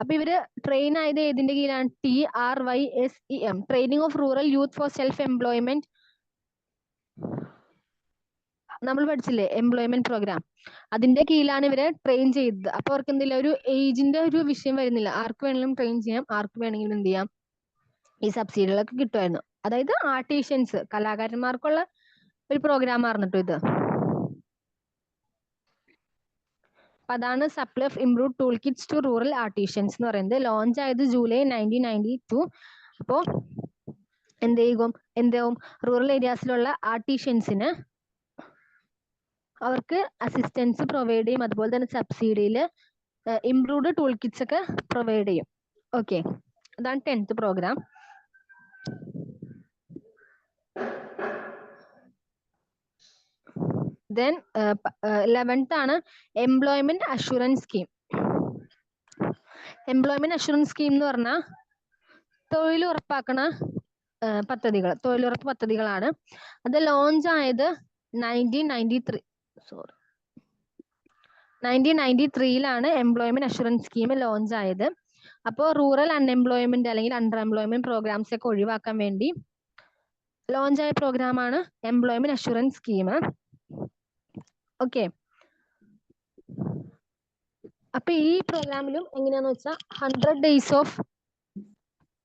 അപ്പൊ ഇവര് ട്രെയിൻ ആയത് ഏതിന്റെ കീഴിലാണ്, TRYSEM training of rural youth for self employment. നമ്മൾ പഠിച്ചില്ലേ എംപ്ലോയ്മെന്റ് പ്രോഗ്രാം, അതിന്റെ കീഴിലാണ് ഇവരെ ട്രെയിൻ ചെയ്തത്. അപ്പൊ അവർക്ക് എന്തില്ല, ഒരു ഏജിന്റെ ഒരു വിഷയം വരുന്നില്ല, ആർക്ക് വേണമെങ്കിലും ട്രെയിൻ ചെയ്യാം, ആർക്ക് വേണമെങ്കിലും എന്ത് ചെയ്യാം, ഈ സബ്സിഡികളൊക്കെ കിട്ടുമായിരുന്നു. അതായത് ആർട്ടിഷ്യൻസ് കലാകാരന്മാർക്കുള്ള ഒരു പ്രോഗ്രാം ആയിരുന്നു ഇത്. അതാണ് supply of improved tool kits to rural artisans എന്ന് പറയുന്നത്. ലോഞ്ച് ആയത് ജൂലൈ 1992. അപ്പോ എന്താവും റൂറൽ ഏരിയാസിലുള്ള ആർട്ടിഷ്യൻസിന് അവർക്ക് അസിസ്റ്റൻസ് പ്രൊവൈഡ് ചെയ്യും. അതുപോലെ തന്നെ സബ്സിഡിയിൽ ഇംപ്രൂവ്ഡ് ടൂൾ കിറ്റ്സ് ഒക്കെ പ്രൊവൈഡ് ചെയ്യും. ഓക്കെ, അതാണ് 10th പ്രോഗ്രാം. ദെൻ 11th ആണ് employment assurance scheme. Employment assurance scheme എന്ന് പറഞ്ഞാൽ തൊഴിലുറപ്പാക്കണ തൊഴിലുറപ്പ് പദ്ധതികളാണ്. അത് ലോഞ്ച് ആയത് 1993 എംപ്ലോയ്മെന്റ് അഷുറൻസ് സ്കീം ലോഞ്ച് ആയത്. അപ്പോൾ റൂറൽ അൺഎംപ്ലോയ്മെന്റ് അല്ലെങ്കിൽ അണ്ടർ എംപ്ലോയ്മെന്റ് പ്രോഗ്രാംസ് ഒക്കെ ഒഴിവാക്കാൻ വേണ്ടി ലോഞ്ച് ആയ പ്രോഗ്രാമാണ് എംപ്ലോയ്മെന്റ് അഷുറൻസ് സ്കീം. ഓക്കെ, അപ്പൊ ഈ പ്രോഗ്രാമിലും എങ്ങനെയാന്ന് വെച്ചാൽ 100 days ഓഫ്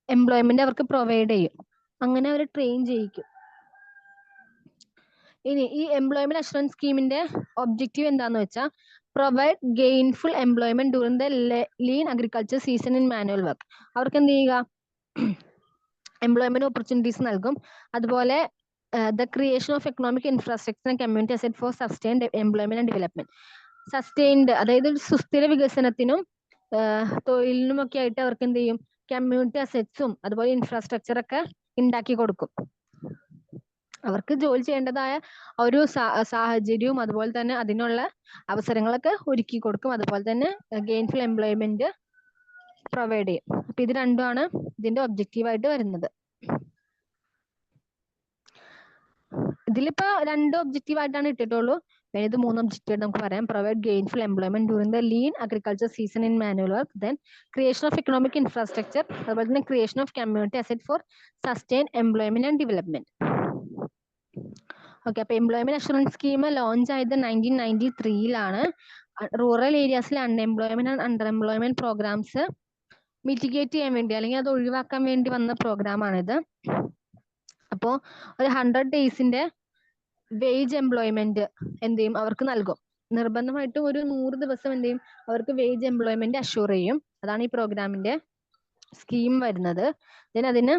എംപ്ലോയ്മെന്റ് അവർക്ക് പ്രൊവൈഡ് ചെയ്യും. അങ്ങനെ അവർ ട്രെയിൻ ചെയ്യിക്കും. ഇനി ഈ എംപ്ലോയ്മെന്റ് അഷുറൻസ് സ്കീമിന്റെ ഒബ്ജക്റ്റീവ് എന്താന്ന് വെച്ചാൽ provide gainful employment during the lean agriculture season in manual work. അവർക്ക് എന്ത് ചെയ്യുക, എംപ്ലോയ്മെന്റ് ഓപ്പർച്യൂണിറ്റീസ് നൽകും. അതുപോലെ the creation of economic infrastructure and community asset for sustained employment and development. Sustained അതായത് സുസ്ഥിര വികസനത്തിനും തൊഴിലിനും ഒക്കെ ആയിട്ട് അവർക്ക് എന്ത് ചെയ്യും, കമ്മ്യൂണിറ്റി അസറ്റ്സും അതുപോലെ ഇൻഫ്രാസ്ട്രക്ചർ ഒക്കെ ഉണ്ടാക്കി കൊടുക്കും. അവർക്ക് ജോലി ചെയ്യേണ്ടതായ ഒരു സാഹചര്യവും അതുപോലെ തന്നെ അതിനുള്ള അവസരങ്ങളൊക്കെ ഒരുക്കി കൊടുക്കും. അതുപോലെ തന്നെ ഗെയിൻഫുൾ എംപ്ലോയ്മെന്റ് പ്രൊവൈഡ് ചെയ്യും. അപ്പൊ ഇത് രണ്ടുമാണ് ഇതിന്റെ ഒബ്ജക്റ്റീവായിട്ട് വരുന്നത്. ഇതിലിപ്പോ 2 ഒബ്ജക്റ്റീവായിട്ടാണ് ഇട്ടിട്ടുള്ളൂ. ഇത് 3 ഒബ്ജക്റ്റീവ് നമുക്ക് പറയാം. Provide gainful employment during the lean agriculture season in manual work, then creation of economic infrastructure, അതുപോലെ തന്നെ creation of community asset for sustain employment and development. Okay, അപ്പൊ എംപ്ലോയ്മെന്റ് അഷുറൻസ് സ്കീം ലോഞ്ച് ആയത് 1993 rural ഏരിയാസിലെ unemployment and underemployment programmes mitigate ചെയ്യാൻ വേണ്ടി അല്ലെങ്കിൽ അത് ഒഴിവാക്കാൻ വേണ്ടി വന്ന പ്രോഗ്രാമാണിത്. അപ്പോൾ ഒരു 100 days വേജ് എംപ്ലോയ്മെന്റ് എന്ത് ചെയ്യും, അവർക്ക് നൽകും. നിർബന്ധമായിട്ടും ഒരു 100 ദിവസം എന്ത് ചെയ്യും, അവർക്ക് വേജ് എംപ്ലോയ്മെന്റ് അഷ്യൂർ ചെയ്യും. അതാണ് ഈ പ്രോഗ്രാമിന്റെ സ്കീം വരുന്നത്. അതിന്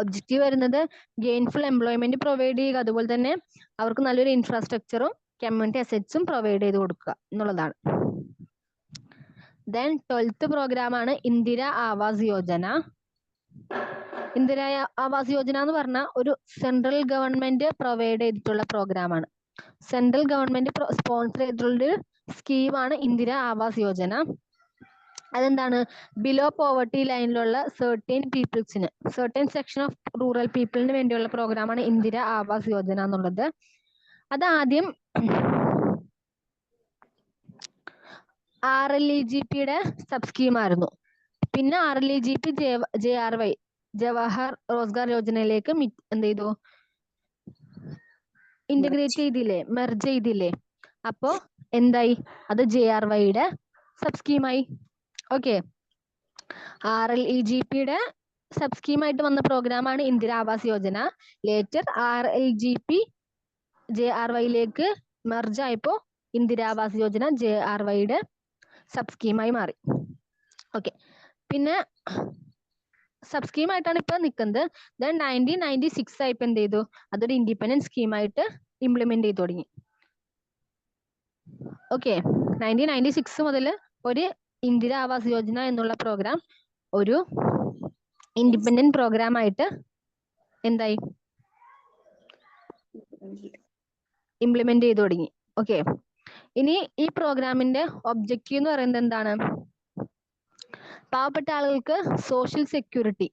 ഒബ്ജക്റ്റീവ് വരുന്നത് ഗെയിൻഫുൾ എംപ്ലോയ്മെന്റ് പ്രൊവൈഡ് ചെയ്യുക, അതുപോലെ തന്നെ അവർക്ക് നല്ലൊരു ഇൻഫ്രാസ്ട്രക്ചറും കമ്മ്യൂണിറ്റി അസറ്റ്സും പ്രൊവൈഡ് ചെയ്ത് കൊടുക്കുക എന്നുള്ളതാണ്. ദെൻ 12th പ്രോഗ്രാമാണ് ഇന്ദിര ആവാസ് യോജന. ഇന്ദിര ആവാസ് യോജന എന്ന് പറഞ്ഞാൽ ഒരു സെൻട്രൽ ഗവൺമെന്റ് പ്രൊവൈഡ് ചെയ്തിട്ടുള്ള പ്രോഗ്രാമാണ്. സെൻട്രൽ ഗവൺമെന്റ് സ്പോൺസർ ചെയ്തിട്ടുള്ള സ്കീമാണ് ഇന്ദിര ആവാസ് യോജന. അതെന്താണ്, ബിലോ പോവർട്ടി ലൈനിലുള്ള സർട്ടൻ സെക്ഷൻ ഓഫ് റൂറൽ പീപ്പിളിന് വേണ്ടിയുള്ള പ്രോഗ്രാമാണ് ഇന്ദിര ആവാസ് യോജന എന്നുള്ളത്. അത് ആദ്യം RLEGPയുടെ സബ് സ്കീമായിരുന്നു. പിന്നെ RLEGP JRY ജവഹർ റോസ്ഗാർ യോജനയിലേക്ക് എന്ത് ചെയ്തു, ഇന്റഗ്രേറ്റ് ചെയ്തില്ലേ, മെർജ് ചെയ്തില്ലേ. അപ്പോ എന്തായി, അത് JRYയുടെ സബ് സ്കീമായി. ഓക്കെ, RLEGPയുടെ സബ് സ്കീമായിട്ട് വന്ന പ്രോഗ്രാമാണ് ഇന്ദിര ആവാസ് യോജന. ലേറ്റർ RLGP JRYയിലേക്ക് മെർജ് ആയപ്പോ ഇന്ദിര ആവാസ് യോജന JRYയുടെ സബ് സ്കീമായി മാറി. ഓക്കെ, പിന്നെ സബ് സ്കീമായിട്ടാണ് ഇപ്പൊ നിൽക്കുന്നത്. ദെൻ 1996 ആയപ്പോ എന്ത് ചെയ്തു, അതൊരു ഇൻഡിപെൻഡന്റ് സ്കീമായിട്ട് ഇംപ്ലിമെന്റ് ചെയ്ത് തുടങ്ങി. ഓക്കെ, 1996 മുതൽ ഒരു ഇന്ദിര ആവാസ് യോജന എന്നുള്ള പ്രോഗ്രാം ഒരു ഇൻഡിപെൻഡന്റ് പ്രോഗ്രാം ആയിട്ട് എന്തായി, ഇംപ്ലിമെന്റ് ചെയ്ത് തുടങ്ങി. ഓക്കെ, ഇനി ഈ പ്രോഗ്രാമിന്റെ ഒബ്ജക്റ്റീവ് എന്ന് പറയുന്നത് എന്താണ്, പാവപ്പെട്ട ആളുകൾക്ക് സോഷ്യൽ സെക്യൂരിറ്റി,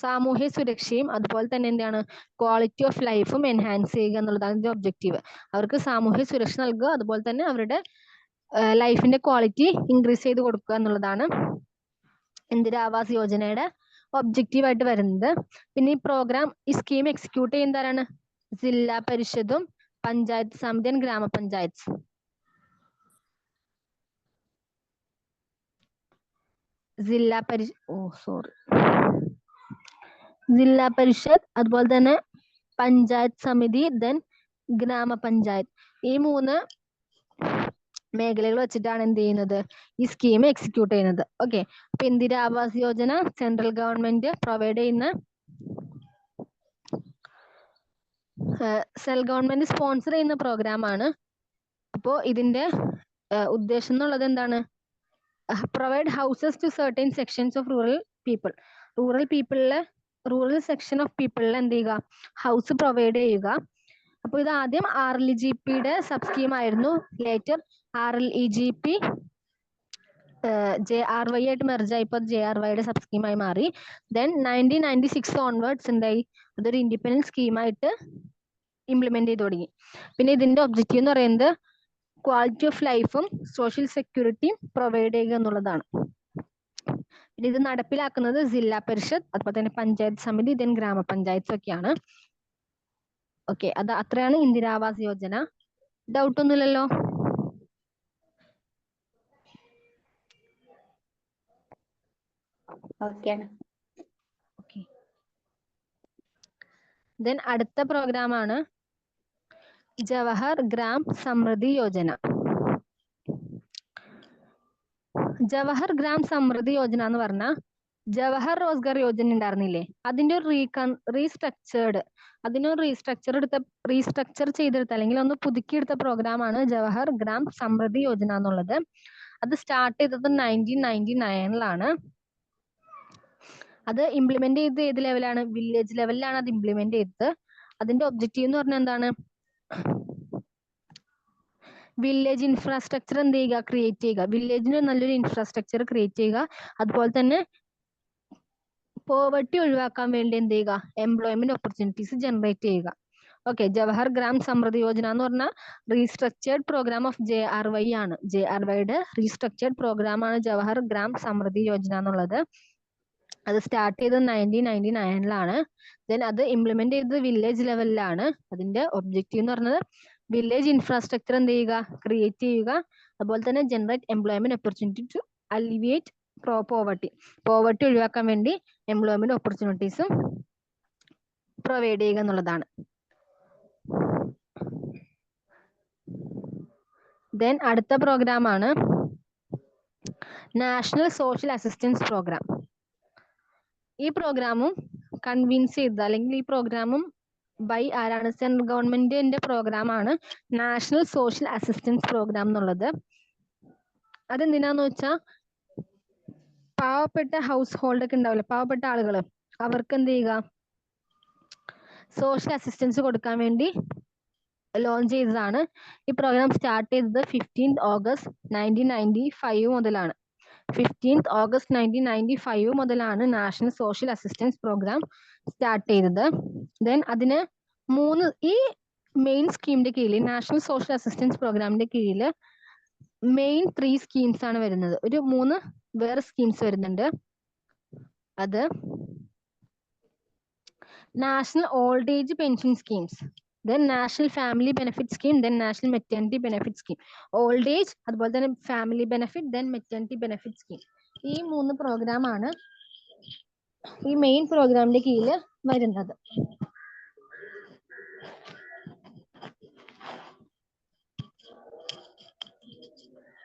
സാമൂഹ്യ സുരക്ഷയും അതുപോലെ തന്നെ എന്താണ്, ക്വാളിറ്റി ഓഫ് ലൈഫും എൻഹാൻസ് ചെയ്യുക എന്നുള്ളതാണ് ഇതിന്റെ ഒബ്ജക്റ്റീവ്. അവർക്ക് സാമൂഹ്യ സുരക്ഷ നൽകുക, അതുപോലെ തന്നെ അവരുടെ ലൈഫിന്റെ ക്വാളിറ്റി ഇൻക്രീസ് ചെയ്ത് കൊടുക്കുക എന്നുള്ളതാണ് ഇന്ദിര ആവാസ് യോജനയുടെ ഒബ്ജക്റ്റീവ് ആയിട്ട് വരുന്നത്. പിന്നെ ഈ പ്രോഗ്രാം, ഈ സ്കീം എക്സിക്യൂട്ട് ചെയ്യുന്നതാണ് ജില്ലാ പരിഷത്തും പഞ്ചായത്ത് സമിതി ആൻഡ് ഗ്രാമപഞ്ചായത്ത്. ജില്ലാ പരിഷത്ത് അതുപോലെ തന്നെ പഞ്ചായത്ത് സമിതി, ദെൻ ഗ്രാമപഞ്ചായത്ത്. ഈ 3 മേഖലകൾ വെച്ചിട്ടാണ് എന്ത് ചെയ്യുന്നത്, ഈ സ്കീം എക്സിക്യൂട്ട് ചെയ്യുന്നത്. ഓക്കെ, അപ്പൊ Indira Awas Yojana central government provide ചെയ്യുന്ന സെൻട്രൽ ഗവൺമെന്റ് സ്പോൺസർ ചെയ്യുന്ന പ്രോഗ്രാമാണ്. അപ്പോൾ ഇതിന്റെ ഉദ്ദേശം എന്നുള്ളത് എന്താണ്? Provide houses to certain sections of rural people. Rural section of പീപ്പിളിൽ എന്ത് ചെയ്യുക? ഹൗസ് പ്രൊവൈഡ് ചെയ്യുക. അപ്പോൾ ഇത് ആദ്യം RLGPയുടെ സബ് സ്കീം ആയിരുന്നു. ലേറ്റർ RLEGP JRY ആയിട്ട് മെർജായി. ഇപ്പോൾ JRYയുടെ സബ് സ്കീമായി മാറി. ദെൻ 1996 ഓൺവേർഡ്സ് എന്തായി? അതൊരു ഇൻഡിപെൻഡന്റ് സ്കീമായിട്ട് ഇംപ്ലിമെന്റ് ചെയ്ത് തുടങ്ങി. പിന്നെ ഇതിന്റെ ഒബ്ജക്റ്റീവ് എന്ന് പറയുന്നത് ക്വാളിറ്റി ഓഫ് ലൈഫും സോഷ്യൽ സെക്യൂരിറ്റിയും പ്രൊവൈഡ് ചെയ്യുക എന്നുള്ളതാണ്. പിന്നെ ഇത് നടപ്പിലാക്കുന്നത് ജില്ലാ പരിഷത്ത്, അതുപോലെ തന്നെ പഞ്ചായത്ത് സമിതി, ദെൻ ഗ്രാമപഞ്ചായത്ത് ഒക്കെയാണ്. ഓക്കെ, അത് അത്രയാണ് ഇന്ദിരാവാസ് യോജന. ഡൗട്ട് ഒന്നുമില്ലല്ലോ? ഓക്കെ. ദെൻ അടുത്ത പ്രോഗ്രാമാണ് ജവഹർ ഗ്രാം സമൃദ്ധി യോജന. ജവഹർ ഗ്രാം സമൃദ്ധി യോജന എന്ന് പറഞ്ഞാൽ ജവഹർ റോസ്ഗാർ യോജന ഉണ്ടായിരുന്നില്ലേ, അതിന്റെ ഒരു റീസ്ട്രക്ചർ ചെയ്തെടുത്ത അല്ലെങ്കിൽ ഒന്ന് പുതുക്കിയെടുത്ത പ്രോഗ്രാമാണ് ജവഹർ ഗ്രാം സമൃദ്ധി യോജന എന്നുള്ളത്. അത് സ്റ്റാർട്ട് ചെയ്തത് 1999-ലാണ്. അത് ഇംപ്ലിമെന്റ് ചെയ്തത് ഏത് ലെവലാണ്? വില്ലേജ് ലെവലിലാണ് അത് ഇംപ്ലിമെന്റ് ചെയ്തത്. അതിന്റെ ഒബ്ജക്റ്റീവ് എന്ന് പറഞ്ഞാൽ എന്താണ്? വില്ലേജ് ഇൻഫ്രാസ്ട്രക്ചർ എന്ത് ചെയ്യുക? ക്രിയേറ്റ് ചെയ്യുക. വില്ലേജിന് നല്ലൊരു ഇൻഫ്രാസ്ട്രക്ചർ ക്രിയേറ്റ് ചെയ്യുക. അതുപോലെ തന്നെ പോവർട്ടി ഒഴിവാക്കാൻ വേണ്ടി എന്ത് ചെയ്യുക? എംപ്ലോയ്മെന്റ് ഓപ്പർച്യൂണിറ്റീസ് ജനറേറ്റ് ചെയ്യുക. ഓക്കെ, ജവഹർ ഗ്രാം സമൃദ്ധി യോജന എന്ന് പറഞ്ഞാൽ റീസ്ട്രക്ചേർഡ് പ്രോഗ്രാം ഓഫ് JRY ആണ്. JRYയുടെ റീസ്ട്രക്ചേർഡ് പ്രോഗ്രാം ആണ് ജവഹർ ഗ്രാം സമൃദ്ധി യോജന എന്നുള്ളത്. അത് സ്റ്റാർട്ട് ചെയ്തത് 1999-ലാണ്. ദെൻ അത് ഇംപ്ലിമെന്റ് ചെയ്തത് വില്ലേജ് ലെവലിലാണ്. അതിന്റെ ഒബ്ജക്റ്റീവ് എന്ന് പറഞ്ഞത് വില്ലേജ് ഇൻഫ്രാസ്ട്രക്ചർ എന്ത് ചെയ്യുക? ക്രിയേറ്റ് ചെയ്യുക. അതുപോലെ തന്നെ generate employment opportunity to alleviate poverty ഒഴിവാക്കാൻ വേണ്ടി എംപ്ലോയ്മെന്റ് ഓപ്പർച്യൂണിറ്റീസും പ്രൊവൈഡ് ചെയ്യുക എന്നുള്ളതാണ്. ദെൻ അടുത്ത പ്രോഗ്രാമാണ് നാഷണൽ സോഷ്യൽ അസിസ്റ്റൻസ് പ്രോഗ്രാം. ഈ പ്രോഗ്രാമും കൺവിൻസ് ചെയ്ത അല്ലെങ്കിൽ ഈ പ്രോഗ്രാമും ബൈ ആരാണ്? സെൻട്രൽ ഗവൺമെന്റിന്റെ പ്രോഗ്രാമാണ് നാഷണൽ സോഷ്യൽ അസിസ്റ്റൻസ് പ്രോഗ്രാം എന്നുള്ളത്. അതെന്തിനാന്ന് വെച്ചാൽ പാവപ്പെട്ട ഹൗസ് ഹോൾഡ് ഒക്കെ ഉണ്ടാവില്ല, പാവപ്പെട്ട ആളുകൾ, അവർക്ക് എന്ത് ചെയ്യുക? സോഷ്യൽ അസിസ്റ്റൻസ് കൊടുക്കാൻ വേണ്ടി ലോഞ്ച് ചെയ്തതാണ്. ഈ പ്രോഗ്രാം സ്റ്റാർട്ട് ചെയ്തത് 15th August 1995 മുതലാണ്. 15th August 1995 മുതലാണ് national social assistance programme start ചെയ്തത്. ദെൻ അതിന് ഈ മെയിൻ സ്കീമിന്റെ കീഴിൽ, നാഷണൽ സോഷ്യൽ അസിസ്റ്റൻസ് പ്രോഗ്രാമിന്റെ കീഴിൽ മെയിൻ 3 സ്കീംസ് ആണ് വരുന്നത്. ഒരു 3 വേറെ സ്കീംസ് വരുന്നുണ്ട്. അത് national old age pension schemes, then national family benefit scheme, then national maternity benefit scheme. Old age, അതുപോലെ തന്നെ family benefit, then maternity benefit scheme. ഈ 3 പ്രോഗ്രാമാണ് ഈ മെയിൻ പ്രോഗ്രാമിന്റെ കീഴിൽ വരുന്നത്.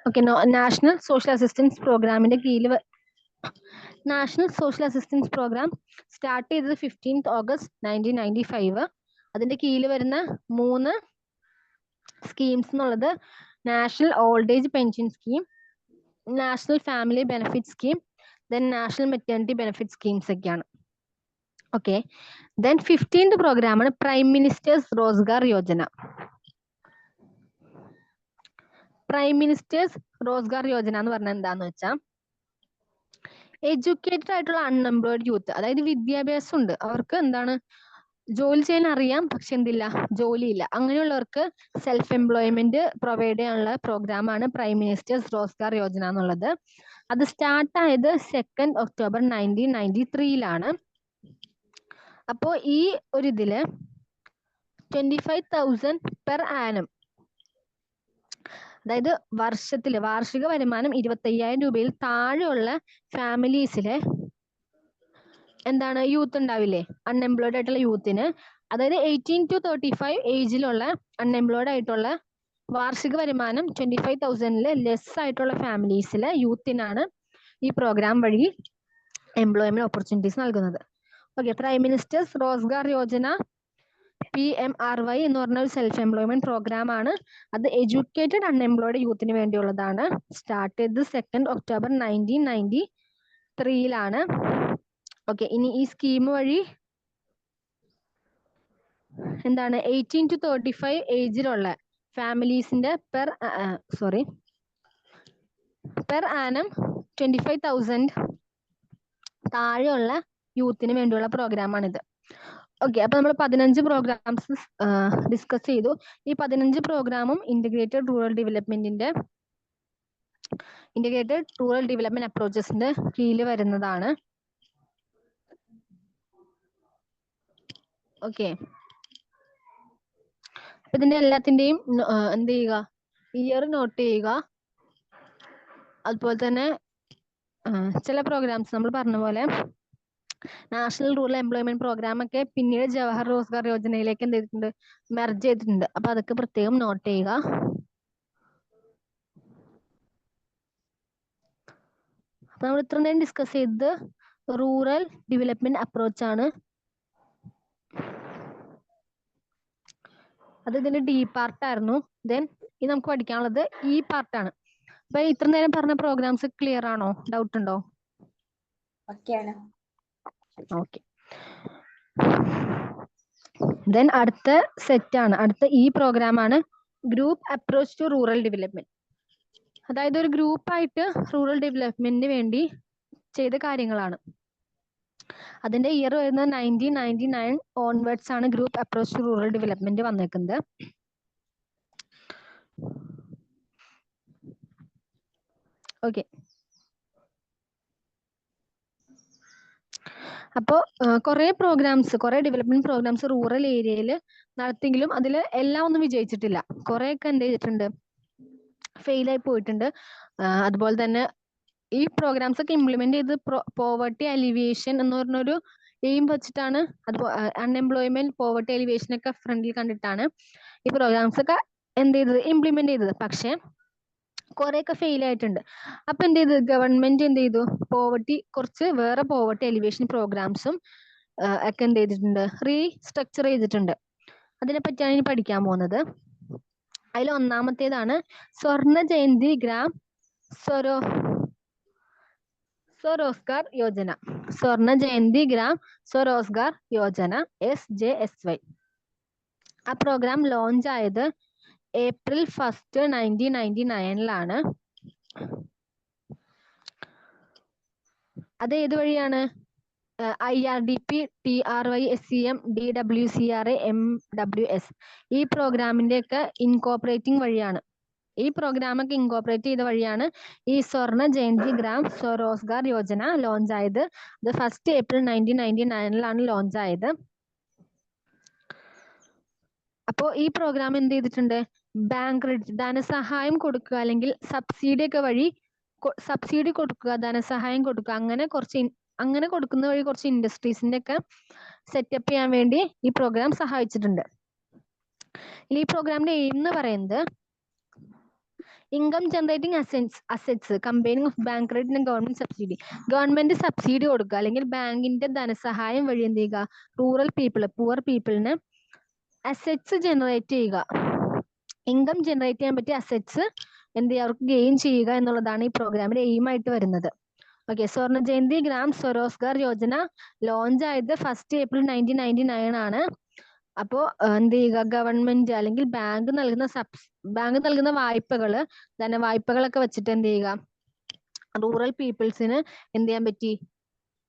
ഓക്കെ, നാഷണൽ സോഷ്യൽ അസിസ്റ്റൻസ് പ്രോഗ്രാമിന്റെ കീഴിൽ national social assistance programme start ചെയ്തത് 15th August 1995. അതിന്റെ കീഴിൽ വരുന്ന 3 സ്കീംസ് എന്നുള്ളത് national old age pension scheme, national family benefit scheme, then national maternity benefit schemes ഒക്കെയാണ്. ഓക്കെ, ദെൻ 15th പ്രോഗ്രാമാണ് prime ministers Rozgar Yojana. Prime ministers Rozgar Yojana എന്ന് പറഞ്ഞാൽ എന്താന്ന് വെച്ചാൽ എഡ്യൂക്കേറ്റഡ് ആയിട്ടുള്ള അൺഎംപ്ലോയിഡ് യൂത്ത്, അതായത് വിദ്യാഭ്യാസം ഉണ്ട്, അവർക്ക് എന്താണ് ജോലി ചെയ്യാൻ അറിയാം, പക്ഷെ എന്തില്ല, ജോലിയില്ല, അങ്ങനെയുള്ളവർക്ക് സെൽഫ് എംപ്ലോയ്മെന്റ് പ്രൊവൈഡ് ചെയ്യാനുള്ള പ്രോഗ്രാമാണ് പ്രൈം മിനിസ്റ്റേഴ്സ് റോസ്ഗാർ യോജന എന്നുള്ളത്. അത് സ്റ്റാർട്ട് ആയത് 2nd October 1993-ലാണ്. അപ്പോ ഈ ഒരു ഇതില് 25,000 പെർ ആനം, അതായത് വാർഷിക വരുമാനം 25,000 രൂപയിൽ താഴെയുള്ള ഫാമിലീസിലെ എന്താണ് യൂത്ത് ഉണ്ടാവില്ലേ, അൺഎംപ്ലോയിഡ് ആയിട്ടുള്ള യൂത്തിന്, അതായത് 18 to 35 ഏജിലുള്ള അൺഎംപ്ലോയിഡ് ആയിട്ടുള്ള വാർഷിക വരുമാനം 25,000-ല് ലെസ് ആയിട്ടുള്ള ഫാമിലീസിലെ യൂത്തിനാണ് ഈ പ്രോഗ്രാം വഴി എംപ്ലോയ്മെന്റ് ഓപ്പർച്യൂണിറ്റീസ് നൽകുന്നത്. Okay, prime ministers Rozgar Yojana PMRY എന്ന് പറഞ്ഞ ഒരു സെൽഫ് എംപ്ലോയ്മെന്റ് പ്രോഗ്രാം ആണ്. അത് എഡ്യൂക്കേറ്റഡ് അൺഎംപ്ലോയ്ഡ് യൂത്തിന് വേണ്ടിയുള്ളതാണ്. സ്റ്റാർട്ട് ചെയ്തത് 2 ഒക്ടോബർ 1993 ഓക്കെ. ഇനി ഈ സ്കീം വഴി എന്താണ് 18 to 35 ഏജിലുള്ള ഫാമിലീസിന്റെ പെർ ആനം 25,000 താഴെയുള്ള യൂത്തിന് വേണ്ടിയുള്ള പ്രോഗ്രാമാണിത്. ഓക്കെ, അപ്പൊ നമ്മൾ 15 പ്രോഗ്രാംസ് ഡിസ്കസ് ചെയ്തു. ഈ 15 പ്രോഗ്രാമും ഇന്റഗ്രേറ്റഡ് റൂറൽ ഡെവലപ്മെന്റ് അപ്രോച്ചസിന്റെ കീഴിൽ വരുന്നതാണ്. ഓക്കെ, ഇതിന്റെ എല്ലാത്തിന്റെയും എന്ത് ചെയ്യുക, ഇയർ നോട്ട് ചെയ്യുക. അതുപോലെ തന്നെ ചില പ്രോഗ്രാംസ് നമ്മൾ പറഞ്ഞ പോലെ നാഷണൽ റൂറൽ എംപ്ലോയ്മെന്റ് പ്രോഗ്രാം ഒക്കെ പിന്നീട് ജവഹർ റോസ്ഗാർ യോജനയിലേക്ക് എന്ത് ചെയ്തിട്ടുണ്ട്, മെർജ് ചെയ്തിട്ടുണ്ട്. അപ്പൊ അതൊക്കെ പ്രത്യേകം നോട്ട് ചെയ്യുക. അപ്പൊ നമ്മൾ ഇത്ര നേരം ഡിസ്കസ് ചെയ്തത് റൂറൽ ഡെവലപ്മെന്റ് അപ്രോച്ച് ആണ്. അത് ഇതിന്റെ ഡി പാർട്ടായിരുന്നു. ദെൻ ഇത് നമുക്ക് പഠിക്കാനുള്ളത് ഈ പാർട്ടാണ്. അപ്പൊ ഇത്ര നേരം പറഞ്ഞ പ്രോഗ്രാംസ് ക്ലിയർ ആണോ? ഡൗട്ട് ഉണ്ടോ? ഓക്കെ. ദെൻ അടുത്ത സെറ്റ് ആണ്, അടുത്ത ഈ പ്രോഗ്രാം ആണ് group approach to rural development. അതായത് ഒരു ഗ്രൂപ്പായിട്ട് റൂറൽ ഡെവലപ്മെന്റിന് വേണ്ടി ചെയ്ത കാര്യങ്ങളാണ്. അതിന്റെ ഇയർ വരുന്നത് 1999 ഓൺവേർഡ്സ് ആണ് group approach to rural development വന്നേക്കുന്നത്. ഓക്കെ, അപ്പോ കുറെ ഡെവലപ്മെന്റ് പ്രോഗ്രാംസ് റൂറൽ ഏരിയയിൽ നടത്തിയെങ്കിലും അതിൽ എല്ലാം ഒന്നും വിജയിച്ചിട്ടില്ല. കുറെയൊക്കെ എന്ത് ചെയ്തിട്ടുണ്ട്, ഫെയിൽ ആയി പോയിട്ടുണ്ട്. അതുപോലെ തന്നെ ഈ പ്രോഗ്രാംസ് ഒക്കെ ഇംപ്ലിമെന്റ് ചെയ്ത് പോവർട്ടി അലിവിയേഷൻ എന്ന് പറഞ്ഞൊരു എയിം വെച്ചിട്ടാണ്. അൺഎംപ്ലോയ്മെന്റ്, പോവർട്ടി അലിവിയേഷൻ ഒക്കെ ഫ്രണ്ടിൽ കണ്ടിട്ടാണ് ഈ പ്രോഗ്രാംസ് ഒക്കെ എന്ത് ചെയ്തത്, ഇംപ്ലിമെന്റ് ചെയ്തത്. പക്ഷെ കുറെയൊക്കെ ഫെയിൽ ആയിട്ടുണ്ട്. അപ്പൊ എന്ത് ചെയ്തു, ഗവൺമെന്റ് എന്ത് ചെയ്തു, കുറച്ച് വേറെ പോവർട്ടി എലിവേഷൻ പ്രോഗ്രാംസും ഒക്കെ എന്ത് ചെയ്തിട്ടുണ്ട്, റീസ്ട്രക്ചർ ചെയ്തിട്ടുണ്ട്. അതിനെപ്പറ്റിയാണ് ഇനി പഠിക്കാൻ പോകുന്നത്. അതിൽ ഒന്നാമത്തേതാണ് സ്വർണ ജയന്തി ഗ്രാം സ്വരോസ്ഗാർ യോജന. സ്വർണ ജയന്തി ഗ്രാം സ്വരോസ്ഗാർ യോജന SJSY. ആ പ്രോഗ്രാം ലോഞ്ച് ആയത് April 1, 1999 അത് ഏത് വഴിയാണ്? IRDP, TRY, SCM, DWCRA, MWS ഈ പ്രോഗ്രാമിന്റെ ഒക്കെ ഇൻകോപ്പറേറ്റിംഗ് വഴിയാണ്. ഈ പ്രോഗ്രാമൊക്കെ ഇൻകോപ്പറേറ്റ് ചെയ്ത വഴിയാണ് ഈ സ്വർണ ജയന്തി ഗ്രാം സ്വരോസ്ഗാർ യോജന ലോഞ്ച് ആയത്. ഇത് 1 April 1999 ലോഞ്ച് ആയത്. അപ്പോ ഈ പ്രോഗ്രാം എന്ത് ചെയ്തിട്ടുണ്ട്, ബാങ്ക് ക്രെഡിറ്റ്, ധനസഹായം കൊടുക്കുക, അല്ലെങ്കിൽ സബ്സിഡി ഒക്കെ വഴി സബ്സിഡി കൊടുക്കുക, ധനസഹായം കൊടുക്കുക, അങ്ങനെ കൊടുക്കുന്ന വഴി കുറച്ച് ഇൻഡസ്ട്രീസിന്റെ ഒക്കെ സെറ്റപ്പ് ചെയ്യാൻ വേണ്ടി ഈ പ്രോഗ്രാം സഹായിച്ചിട്ടുണ്ട്. ഈ പ്രോഗ്രാമിന്റെ എയിം എന്ന് പറയുന്നത് income generating assets combining of bank credit and government subsidy. Government subsidy കൊടുക്കുക അല്ലെങ്കിൽ ബാങ്കിന്റെ ധനസഹായം വഴി എന്ത് ചെയ്യുക, റൂറൽ പുവർ പീപ്പിളിന് അസറ്റ്സ് ജനറേറ്റ് ചെയ്യുക, ഇൻകം ജനറേറ്റ് ചെയ്യാൻ പറ്റിയ അസറ്റ്സ് എന്ത് ചെയ്യുക, അവർക്ക് ഗെയിൻ ചെയ്യുക എന്നുള്ളതാണ് ഈ പ്രോഗ്രാമിന്റെ എയിം ആയിട്ട് വരുന്നത്. ഓക്കെ, സ്വർണ ജയന്തി ഗ്രാം സ്വരോസ്ഗാർ യോജന ലോഞ്ച് ആയത് 1 April 1999 അപ്പോ എന്ത് ചെയ്യുക, ഗവൺമെന്റ് അല്ലെങ്കിൽ ബാങ്ക് നൽകുന്ന ധനവായ്പകളൊക്കെ വെച്ചിട്ട് എന്ത് ചെയ്യുക, റൂറൽ പീപ്പിൾസിന് എന്ത് ചെയ്യാൻ പറ്റി,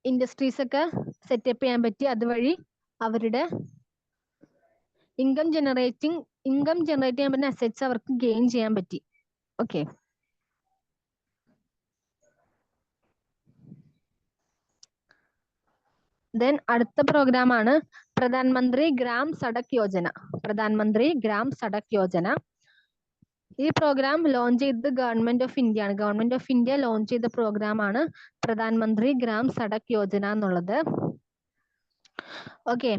ഇൻഡസ്ട്രീസ് ഒക്കെ സെറ്റപ്പ് ചെയ്യാൻ പറ്റി. അതുവഴി അവരുടെ ഇൻകം ജനറേറ്റ് ചെയ്യാൻ പറ്റുന്ന അസറ്റ്സ് അവർക്ക് ഗെയിൻ ചെയ്യാൻ പറ്റി. ഓക്കെ, ദെൻ അടുത്ത പ്രോഗ്രാം ആണ് പ്രധാൻമന്ത്രി ഗ്രാം സഡക് യോജന. ഈ പ്രോഗ്രാം ലോഞ്ച് ചെയ്തത് ഗവൺമെന്റ് ഓഫ് ഇന്ത്യ ആണ്. ഗവൺമെന്റ് ഓഫ് ഇന്ത്യ ലോഞ്ച് ചെയ്ത പ്രോഗ്രാം ആണ് പ്രധാൻമന്ത്രി ഗ്രാം സഡക് യോജന എന്നുള്ളത്. ഓക്കെ,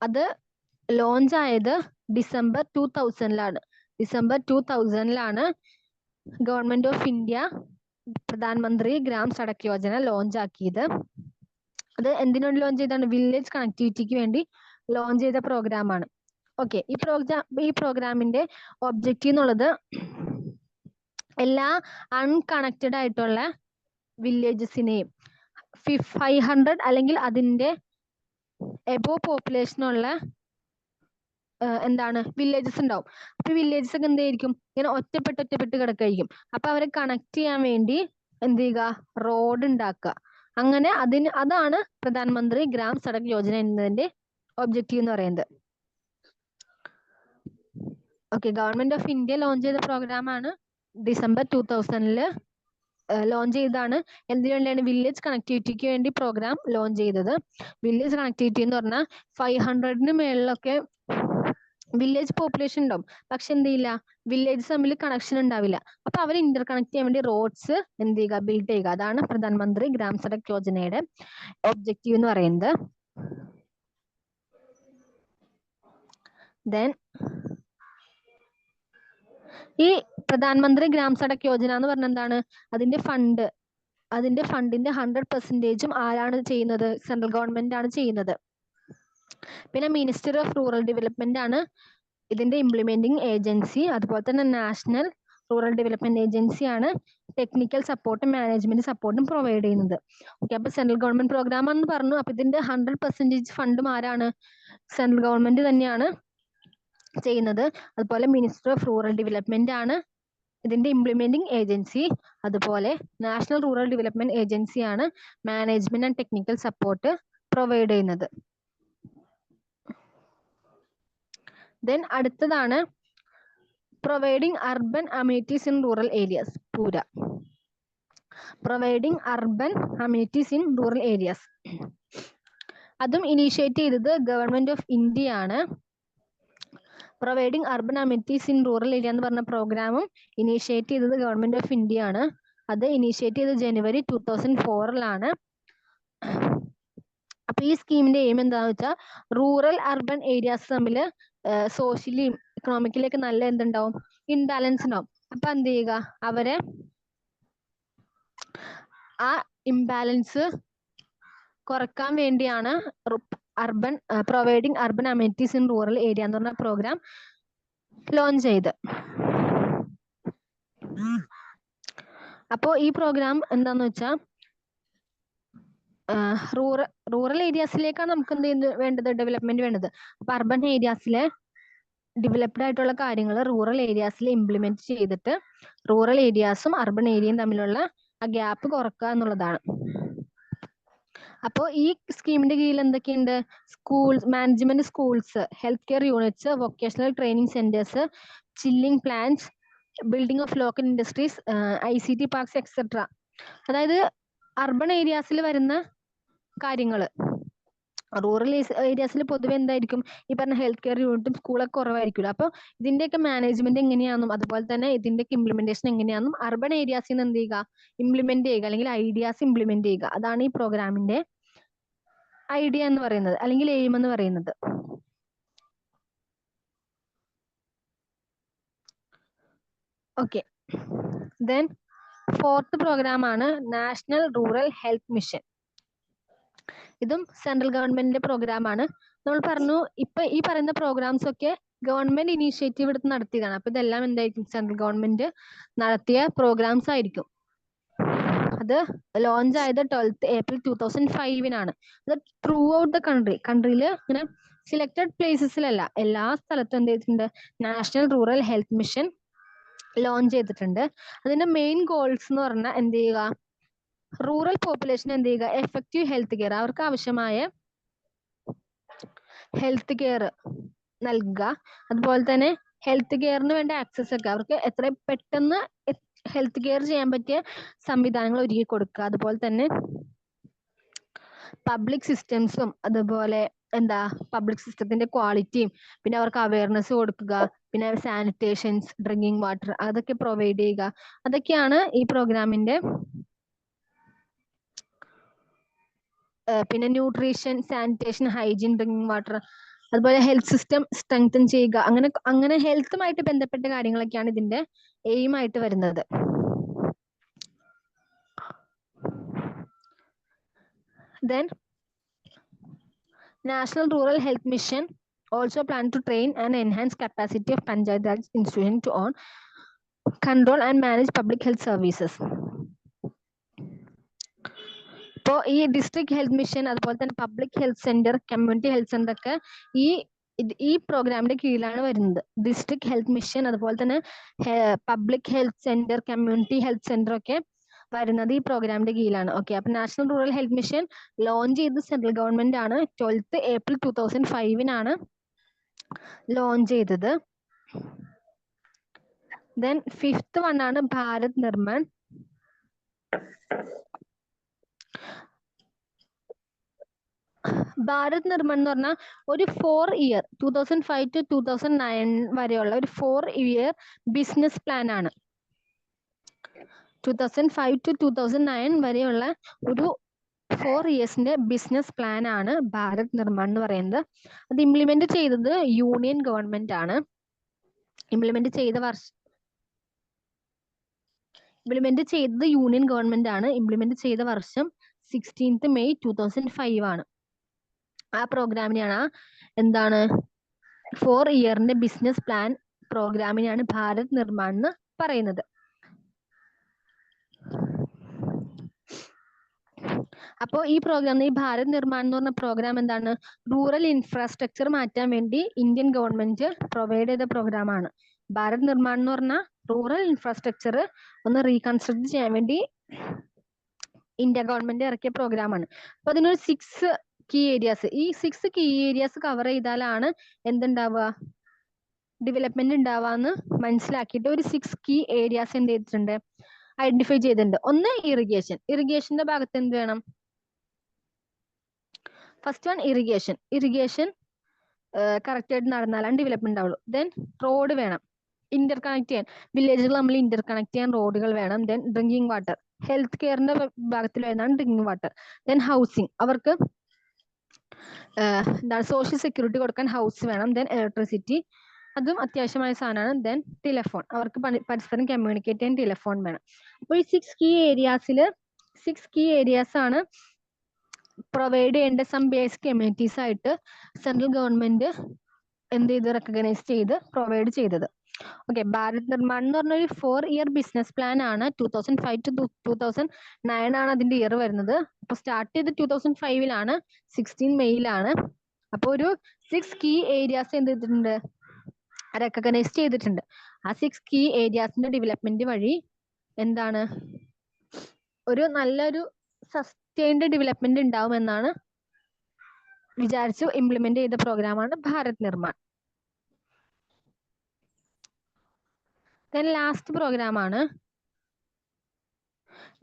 അത് ലോഞ്ച് ആയത് December 2000 government of India Pradhan Mantri Gram Sadak Yojana launch ആക്കിയത്. അത് എന്തിനു വേണ്ടി ലോഞ്ച് ചെയ്താണ്, വില്ലേജ് കണക്ടിവിറ്റിക്ക് വേണ്ടി ലോഞ്ച് ചെയ്ത പ്രോഗ്രാമാണ്. ഓക്കെ, ഈ പ്രോഗ്രാമിന്റെ ഒബ്ജക്റ്റീവ് എന്നുള്ളത് എല്ലാ അൺകണക്റ്റഡ് ആയിട്ടുള്ള വില്ലേജസിനെയും 500 അല്ലെങ്കിൽ അതിന്റെ എബോ പോപ്പുലേഷൻ ഉള്ള എന്താണ് വില്ലേജസ് ഉണ്ടാവും. അപ്പൊ വില്ലേജസ് ഒക്കെ എന്തായിരിക്കും, ഇങ്ങനെ ഒറ്റപ്പെട്ട് കിടക്കായിരിക്കും. അപ്പൊ അവരെ കണക്ട് ചെയ്യാൻ വേണ്ടി എന്ത് ചെയ്യുക, റോഡ് ഉണ്ടാക്കുക. അങ്ങനെ അതാണ് പ്രധാനമന്ത്രി ഗ്രാം സഡക് യോജന എന്നതിന്റെ ഒബ്ജക്റ്റീവ് എന്ന് പറയുന്നത്. Okay, government of India launch ചെയ്ത പ്രോഗ്രാമാണ്. ഡിസംബർ 2000 ലോഞ്ച് ചെയ്താണ്. എന്തിനു വേണ്ടിയാണ്? വില്ലേജ് കണക്ടിവിറ്റിക്ക് വേണ്ടി പ്രോഗ്രാം ലോഞ്ച് ചെയ്തത്. വില്ലേജ് കണക്ടിവിറ്റി എന്ന് പറഞ്ഞാൽ 500 മേളിലൊക്കെ വില്ലേജ് പോപ്പുലേഷൻ ഉണ്ടാവും. പക്ഷെ എന്ത് ചെയ്യില്ല, വില്ലേജസ് തമ്മിൽ കണക്ഷൻ ഉണ്ടാവില്ല. അപ്പൊ അവർ ഇന്റർ കണക്ട് ചെയ്യാൻ വേണ്ടി റോഡ്സ് എന്ത് ചെയ്യുക, ബിൽഡ് ചെയ്യുക. അതാണ് പ്രധാനമന്ത്രി ഗ്രാം സഡക് യോജനയുടെ ഒബ്ജക്റ്റീവ് എന്ന് പറയുന്നത്. ദെൻ ഈ പ്രധാനമന്ത്രി ഗ്രാം സഡക് യോജന എന്ന് പറഞ്ഞ എന്താണ്, അതിന്റെ ഫണ്ടിന്റെ 100% ആരാണ് ചെയ്യുന്നത്? സെൻട്രൽ ഗവൺമെന്റ് ആണ് ചെയ്യുന്നത്. പിന്നെ മിനിസ്റ്റർ ഓഫ് റൂറൽ ഡെവലപ്മെന്റ് ആണ് ഇതിന്റെ ഇംപ്ലിമെന്റിംഗ് ഏജൻസി. അതുപോലെ തന്നെ നാഷണൽ റൂറൽ ഡെവലപ്മെന്റ് ഏജൻസി ആണ് ടെക്നിക്കൽ സപ്പോർട്ടും മാനേജ്മെന്റ് സപ്പോർട്ടും പ്രൊവൈഡ് ചെയ്യുന്നത്. ഓക്കെ, അപ്പൊ സെൻട്രൽ ഗവൺമെന്റ് പ്രോഗ്രാം ആണെന്ന് പറഞ്ഞു. അപ്പൊ ഇതിന്റെ 100% ഫണ്ടും ആരാണ്? സെൻട്രൽ ഗവൺമെന്റ് തന്നെയാണ് ചെയ്യുന്നത്. അതുപോലെ മിനിസ്റ്റർ ഓഫ് റൂറൽ ഡെവലപ്മെന്റ് ആണ് ഇതിന്റെ ഇംപ്ലിമെന്റിംഗ് ഏജൻസി. അതുപോലെ നാഷണൽ റൂറൽ ഡെവലപ്മെന്റ് ഏജൻസി ആണ് management and technical support provide ചെയ്യുന്നത്. ദെൻ അടുത്തതാണ് providing urban amenities in rural areas, PURA. Providing urban amenities in rural areas, അതും ഇനീഷ്യേറ്റ് ചെയ്തത് ഗവൺമെന്റ് ഓഫ് ഇന്ത്യ ആണ്. Providing urban amenities in rural area എന്ന് പറഞ്ഞ പ്രോഗ്രാമും initiate ചെയ്തത് ഗവൺമെന്റ് ഓഫ് ഇന്ത്യ ആണ്. അത് ഇനീഷ്യേറ്റ് ചെയ്തത് ജനുവരി 2004 അപ്പൊ ഈ സ്കീമിന്റെ എയിം എന്താണെന്ന് വെച്ചാൽ റൂറൽ അർബൻ ഏരിയാസ് തമ്മിൽ സോഷ്യലി ഇക്കണോമിക്കലിയൊക്കെ നല്ല എന്തുണ്ടാവും, ഇംബാലൻസ് ഉണ്ടാവും. അപ്പൊ എന്ത് ചെയ്യുക, അവരെ ആ ഇംബാലൻസ് കുറക്കാൻ വേണ്ടിയാണ് providing urban amenities in rural area എന്ന് പറഞ്ഞ പ്രോഗ്രാം ലോഞ്ച് ചെയ്ത്. അപ്പോ ഈ പ്രോഗ്രാം എന്താന്ന് വെച്ചാൽ റൂറൽ ഏരിയാസിലേക്കാണ് നമുക്ക് എന്ത് വേണ്ടത്, ഡെവലപ്മെന്റ് വേണ്ടത്. അപ്പൊ അർബൻ ഏരിയാസിലെ ഡെവലപ്ഡ് ആയിട്ടുള്ള കാര്യങ്ങൾ റൂറൽ ഏരിയാസിൽ ഇംപ്ലിമെന്റ് ചെയ്തിട്ട് റൂറൽ ഏരിയാസും അർബൻ ഏരിയയും തമ്മിലുള്ള ആ ഗ്യാപ്പ് കുറക്കുക എന്നുള്ളതാണ്. അപ്പോൾ ഈ സ്കീമിന്റെ കീഴിൽ എന്തൊക്കെയുണ്ട്? Management schools, health care units, vocational training centres, chilling plants, building of local industries, ICT parks etcetera. അതായത് അർബൻ ഏരിയാസിൽ വരുന്ന കാര്യങ്ങൾ. റൂറൽ ഏരിയാസിൽ പൊതുവെ എന്തായിരിക്കും, ഈ പറഞ്ഞ ഹെൽത്ത് കെയർ യൂണിറ്റും സ്കൂളൊക്കെ കുറവായിരിക്കുമല്ലോ. അപ്പോൾ ഇതിന്റെയൊക്കെ മാനേജ്മെന്റ് എങ്ങനെയാണെന്നും അതുപോലെ തന്നെ ഇതിന്റെയൊക്കെ ഇംപ്ലിമെന്റേഷൻ എങ്ങനെയാണെന്നും അർബൻ ഏരിയാസിൽ നിന്ന് എന്ത് ചെയ്യുക, ഇംപ്ലിമെന്റ് ചെയ്യുക, അല്ലെങ്കിൽ ഐഡിയാസ് ഇംപ്ലിമെന്റ് ചെയ്യുക. അതാണ് ഈ പ്രോഗ്രാമിന്റെ ഐഡിയ എന്ന് പറയുന്നത്, അല്ലെങ്കിൽ എയിം എന്ന് പറയുന്നത്. ഓക്കെ, ദെൻ 4th പ്രോഗ്രാം ആണ് നാഷണൽ റൂറൽ ഹെൽത്ത് മിഷൻ. ഇതും സെൻട്രൽ ഗവൺമെന്റിന്റെ പ്രോഗ്രാം ആണ്. നമ്മൾ പറഞ്ഞു ഇപ്പൊ ഈ പറയുന്ന പ്രോഗ്രാംസ് ഒക്കെ ഗവൺമെന്റ് ഇനീഷ്യേറ്റീവ് എടുത്ത് നടത്തിയതാണ്. അപ്പൊ ഇതെല്ലാം എന്തായിരിക്കും, സെൻട്രൽ ഗവൺമെന്റ് നടത്തിയ പ്രോഗ്രാംസ് ആയിരിക്കും. അത് ലോഞ്ച് ആയത് 12th April 2005 അത് ത്രൂ ഔട്ട് ദ കൺട്രിയിൽ ഇങ്ങനെ സിലക്ടഡ് പ്ലേസസിലല്ല, എല്ലാ സ്ഥലത്തും എന്ത് ചെയ്തിട്ടുണ്ട്, national rural health mission launch ചെയ്തിട്ടുണ്ട്. അതിന്റെ മെയിൻ ഗോൾസ് എന്ന് പറഞ്ഞാൽ എന്ത് ചെയ്യുക, റൂറൽ പോപ്പുലേഷൻ എന്ത് ചെയ്യുക, എഫക്റ്റീവ് ഹെൽത്ത് കെയർ, അവർക്ക് ആവശ്യമായ ഹെൽത്ത് കെയർ നൽകുക. അതുപോലെ തന്നെ ഹെൽത്ത് കെയറിന് വേണ്ട ആക്സസ് ഒക്കെ അവർക്ക് എത്ര പെട്ടെന്ന് ഹെൽത്ത് കെയർ ചെയ്യാൻ പറ്റിയ സംവിധാനങ്ങൾ ഒരുക്കി കൊടുക്കുക. അതുപോലെ തന്നെ പബ്ലിക് സിസ്റ്റംസും അതുപോലെ പബ്ലിക് സിസ്റ്റത്തിന്റെ ക്വാളിറ്റിയും, പിന്നെ അവർക്ക് അവയർനെസ് കൊടുക്കുക, പിന്നെ സാനിറ്റേഷൻസ്, ഡ്രിങ്കിങ് വാട്ടർ അതൊക്കെ പ്രൊവൈഡ് ചെയ്യുക. അതൊക്കെയാണ് ഈ പ്രോഗ്രാമിന്റെ. പിന്നെ nutrition, sanitation, hygiene, drinking water, അതുപോലെ ഹെൽത്ത് സിസ്റ്റം സ്ട്രെങ്തൻ ചെയ്യുക. അങ്ങനെ ഹെൽത്തുമായിട്ട് ബന്ധപ്പെട്ട കാര്യങ്ങളൊക്കെയാണ് ഇതിന്റെ എയിം ആയിട്ട് വരുന്നത്. Then National Rural Health Mission also plan to train and enhance capacity of Panchayat Raj institution to own, control and manage public health services. ഇപ്പോൾ ഈ ഡിസ്ട്രിക്ട് ഹെൽത്ത് മിഷൻ അതുപോലെ തന്നെ public health centre, community health centre ഒക്കെ ഈ പ്രോഗ്രാമിന്റെ കീഴിലാണ് വരുന്നത്. District health mission അതുപോലെ തന്നെ public health centre, community health centre ഒക്കെ വരുന്നത് ഈ പ്രോഗ്രാമിന്റെ കീഴിലാണ്. ഓക്കെ, അപ്പൊ national rural health mission launch ചെയ്തത് സെൻട്രൽ ഗവൺമെന്റ് ആണ്. 12th April 2005 ലോഞ്ച് ചെയ്തത്. ദെൻ 5th one ആണ് ഭാരത് നിർമ്മാൺ. ഭാരത് നിർമ്മാൺ എന്ന് പറഞ്ഞാൽ ഒരു 4 year 2005 to 2009 വരെയുള്ള ഒരു 4 year ബിസിനസ് പ്ലാൻ ആണ്. 2005 to 2009 വരെയുള്ള ഒരു 4 yearsന്റെ ബിസിനസ് പ്ലാൻ ആണ് ഭാരത് നിർമ്മാൺ എന്ന് പറയുന്നത്. അത് ഇംപ്ലിമെന്റ് ചെയ്തത് യൂണിയൻ ഗവൺമെന്റ് ആണ്. ഇംപ്ലിമെന്റ് ചെയ്തത് യൂണിയൻ ഗവൺമെന്റ് ആണ്. ഇംപ്ലിമെന്റ് ചെയ്ത വർഷം 16th May 2005 ആണ്. ആ പ്രോഗ്രാമിനെയാണ് എന്താണ് 4 yearന്റെ ബിസിനസ് പ്ലാൻ പ്രോഗ്രാമിനെയാണ് ഭാരത് നിർമ്മാൺ എന്ന് പറയുന്നത്. അപ്പോൾ ഈ പ്രോഗ്രാം, ഈ ഭാരത് നിർമ്മാൺ എന്ന് പറഞ്ഞ പ്രോഗ്രാം എന്താണ്, റൂറൽ ഇൻഫ്രാസ്ട്രക്ചർ മാറ്റാൻ വേണ്ടി ഇന്ത്യൻ ഗവൺമെന്റ് പ്രൊവൈഡ് ചെയ്ത പ്രോഗ്രാമാണ്. ഭാരത് നിർമ്മാൺ എന്ന് പറഞ്ഞാൽ റൂറൽ ഇൻഫ്രാസ്ട്രക്ചർ ഒന്ന് റീകൺസ്ട്രക്ട് ചെയ്യാൻ വേണ്ടി ഇന്ത്യ ഗവൺമെന്റ് ഇറക്കിയ പ്രോഗ്രാമാണ്. അപ്പൊ അതിനൊരു 6 key areas, ഈ 6 key areas കവർ ചെയ്താലാണ് എന്തുണ്ടാവുക, ഡെവലപ്മെന്റ് ഉണ്ടാവാന്ന് മനസ്സിലാക്കിയിട്ട് ഒരു 6 key areas എന്ത് ചെയ്തിട്ടുണ്ട്, ഐഡന്റിഫൈ ചെയ്തിട്ടുണ്ട്. ഒന്ന് ഇറിഗേഷൻ. ഇറിഗേഷന്റെ ഭാഗത്ത് എന്ത് വേണം? First one irrigation. Irrigation correct ആയിട്ട് നടന്നാലാണ് ഡെവലപ്മെന്റ് ഉണ്ടാവുള്ളൂ. ദെൻ റോഡ് വേണം, ഇന്റർ കണക്ട് ചെയ്യാൻ വില്ലേജുകൾ നമ്മൾ ഇന്റർ കണക്ട് ചെയ്യാൻ റോഡുകൾ വേണം. ദെൻ ഡ്രിങ്കിങ് വാട്ടർ, ഹെൽത്ത് കെയറിന്റെ ഭാഗത്തിൽ വരുന്നതാണ് ഡ്രിങ്കിങ് വാട്ടർ. ദെൻ ഹൗസിങ്, അവർക്ക് എന്താണ് സോഷ്യൽ സെക്യൂരിറ്റി കൊടുക്കാൻ ഹൗസ് വേണം. ദെൻ ഇലക്ട്രിസിറ്റി, അതും അത്യാവശ്യമായ സാധനമാണ്. ദെൻ ടെലിഫോൺ, അവർക്ക് പരസ്പരം കമ്മ്യൂണിക്കേറ്റ് ചെയ്യാൻ ടെലിഫോൺ വേണം. അപ്പോൾ ഈ 6 key areas ആണ് പ്രൊവൈഡ് ചെയ്യേണ്ട സം ബേസിക് കമ്മ്യൂണിറ്റീസ് ആയിട്ട് സെൻട്രൽ ഗവൺമെന്റ് എന്ത് ചെയ്ത് റെക്കഗ്നൈസ് ചെയ്ത് പ്രൊവൈഡ് ചെയ്തത്. ഓക്കെ, ഭാരത് നിർമ്മാൺ എന്ന് പറഞ്ഞ ഒരു 4 year ബിസിനസ് പ്ലാൻ ആണ്. 2005 to 2009 ആണ് അതിന്റെ ഇയർ വരുന്നത്. അപ്പൊ സ്റ്റാർട്ട് ചെയ്ത് 2005 16 May. അപ്പൊ ഒരു 6 key areas എന്ത് ചെയ്തിട്ടുണ്ട്, റെക്കഗ്നൈസ് ചെയ്തിട്ടുണ്ട്. ആ 6 key areasന്റെ ഡെവലപ്മെന്റ് വഴി എന്താണ് ഒരു നല്ലൊരു സസ്റ്റൈൻഡ് ഡെവലപ്മെന്റ് ഉണ്ടാവും എന്നാണ് വിചാരിച്ചു ഇംപ്ലിമെന്റ് ചെയ്ത പ്രോഗ്രാമാണ് Bharat Nirman. Then last programme ആണ്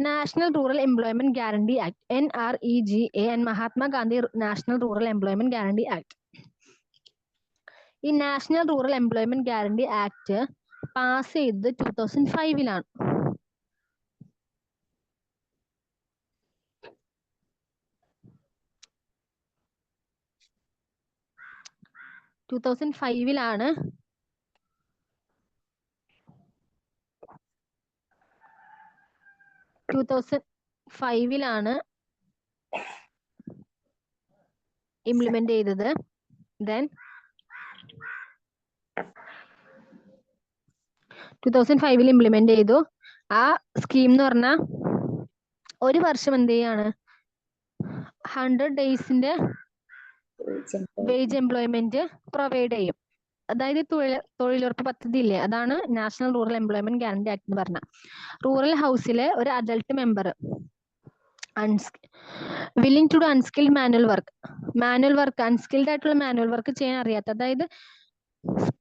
national rural employment guarantee act, NREGA, and Mahatma Gandhi national rural employment guarantee act. ഈ national rural employment guarantee act pass ചെയ്തത് 2005. 2005 ഇംപ്ലിമെന്റ് ചെയ്തത്. ദെൻ 2005 ഇംപ്ലിമെന്റ് ചെയ്തു. ആ സ്കീം എന്ന് പറഞ്ഞാൽ ഒരു വർഷം എന്ത് ചെയ്യാണ്, 100 daysന്റെ വേജ് എംപ്ലോയ്മെന്റ് പ്രൊവൈഡ് ചെയ്യും. അതായത് തൊഴിലുറപ്പ് പദ്ധതി ഇല്ലേ, അതാണ് national rural employment guarantee act എന്ന് പറഞ്ഞ. റൂറൽ ഹൗസിലെ ഒരു adult member willing to do unskilled manual work unskilled ആയിട്ടുള്ള മാനുവൽ വർക്ക് ചെയ്യാൻ അറിയാത്ത, അതായത്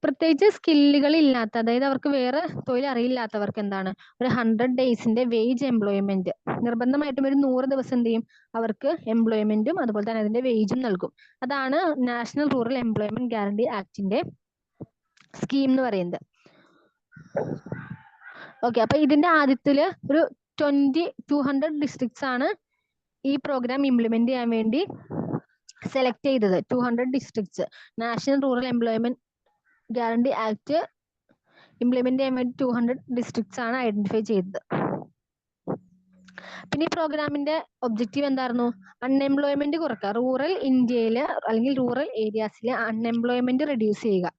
പ്രത്യേകിച്ച് സ്കില്ലുകൾ ഇല്ലാത്ത, അതായത് അവർക്ക് വേറെ തൊഴിൽ അറിയില്ലാത്തവർക്ക് എന്താണ് ഒരു 100 daysന്റെ വേജ് എംപ്ലോയ്മെന്റ് നിർബന്ധമായിട്ടും ഒരു 100 ദിവസം എന്ത് ചെയ്യും, അവർക്ക് എംപ്ലോയ്മെന്റും അതുപോലെ തന്നെ അതിന്റെ വേജും നൽകും. അതാണ് നാഷണൽ റൂറൽ എംപ്ലോയ്മെന്റ് ഗ്യാരണ്ടി ആക്ടിന്റെ സ്കീം എന്ന് പറയുന്നത്. ഓക്കെ, അപ്പൊ ഇതിന്റെ ആദ്യത്തില് ഒരു 200 districts ആണ് ഈ പ്രോഗ്രാം ഇംപ്ലിമെന്റ് ചെയ്യാൻ വേണ്ടി സെലക്ട് ചെയ്തത്. 200 districts national rural employment guarantee act implement ചെയ്യാൻ വേണ്ടി 200 districts ആണ് ഐഡന്റിഫൈ ചെയ്തത്. പിന്നെ ഈ പ്രോഗ്രാമിന്റെ ഒബ്ജക്റ്റീവ് എന്തായിരുന്നു? അൺഎംപ്ലോയ്മെന്റ് കുറക്കുക. റൂറൽ ഇന്ത്യയിൽ അല്ലെങ്കിൽ റൂറൽ ഏരിയാസിലെ അൺഎംപ്ലോയ്മെന്റ് റെഡ്യൂസ് ചെയ്യുക.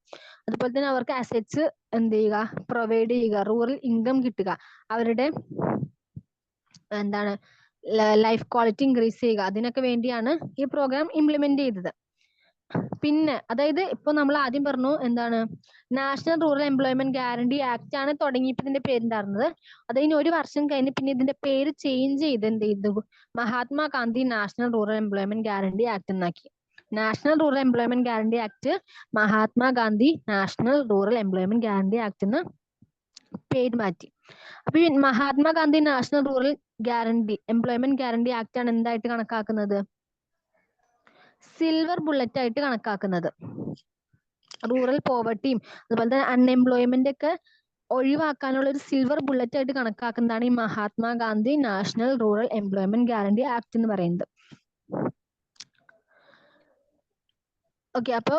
അതുപോലെ തന്നെ അവർക്ക് അസറ്റ്സ് എന്ത് ചെയ്യുക? പ്രൊവൈഡ് ചെയ്യുക. റൂറൽ ഇൻകം കിട്ടുക. അവരുടെ എന്താണ് ലൈഫ് ക്വാളിറ്റി ഇൻക്രീസ് ചെയ്യുക. അതിനൊക്കെ വേണ്ടിയാണ് ഈ പ്രോഗ്രാം ഇംപ്ലിമെന്റ് ചെയ്തത്. പിന്നെ അതായത് ഇപ്പൊ നമ്മൾ ആദ്യം പറഞ്ഞു എന്താണ്, national rural employment guarantee act ആണ് തുടങ്ങിയപ്പോൾ ഇതിന്റെ പേരുണ്ടായിരുന്നത്. അത് ഇനി ഒരു വർഷം കഴിഞ്ഞ് പിന്നെ ഇതിന്റെ പേര് ചേഞ്ച് ചെയ്ത് എന്ത് ചെയ്തു? Mahatma Gandhi national rural employment guarantee act എന്നാക്കി. National rural employment guarantee act Mahatma Gandhi national rural employment guarantee act എന്ന് പേര് മാറ്റി. അപ്പൊ ഈ Mahatma Gandhi national rural employment guarantee act ആണ് എന്തായിട്ട് കണക്കാക്കുന്നത്? സിൽവർ ബുള്ളറ്റ് ആയിട്ട് കണക്കാക്കുന്നത്. റൂറൽ പോവർട്ടിയും അതുപോലെ തന്നെ അൺഎംപ്ലോയ്മെന്റ് ഒക്കെ ഒഴിവാക്കാനുള്ള ഒരു സിൽവർ ബുള്ളറ്റ് ആയിട്ട് കണക്കാക്കുന്നതാണ് ഈ Mahatma Gandhi national rural employment guarantee act എന്ന് പറയുന്നത്. ഓക്കെ, അപ്പൊ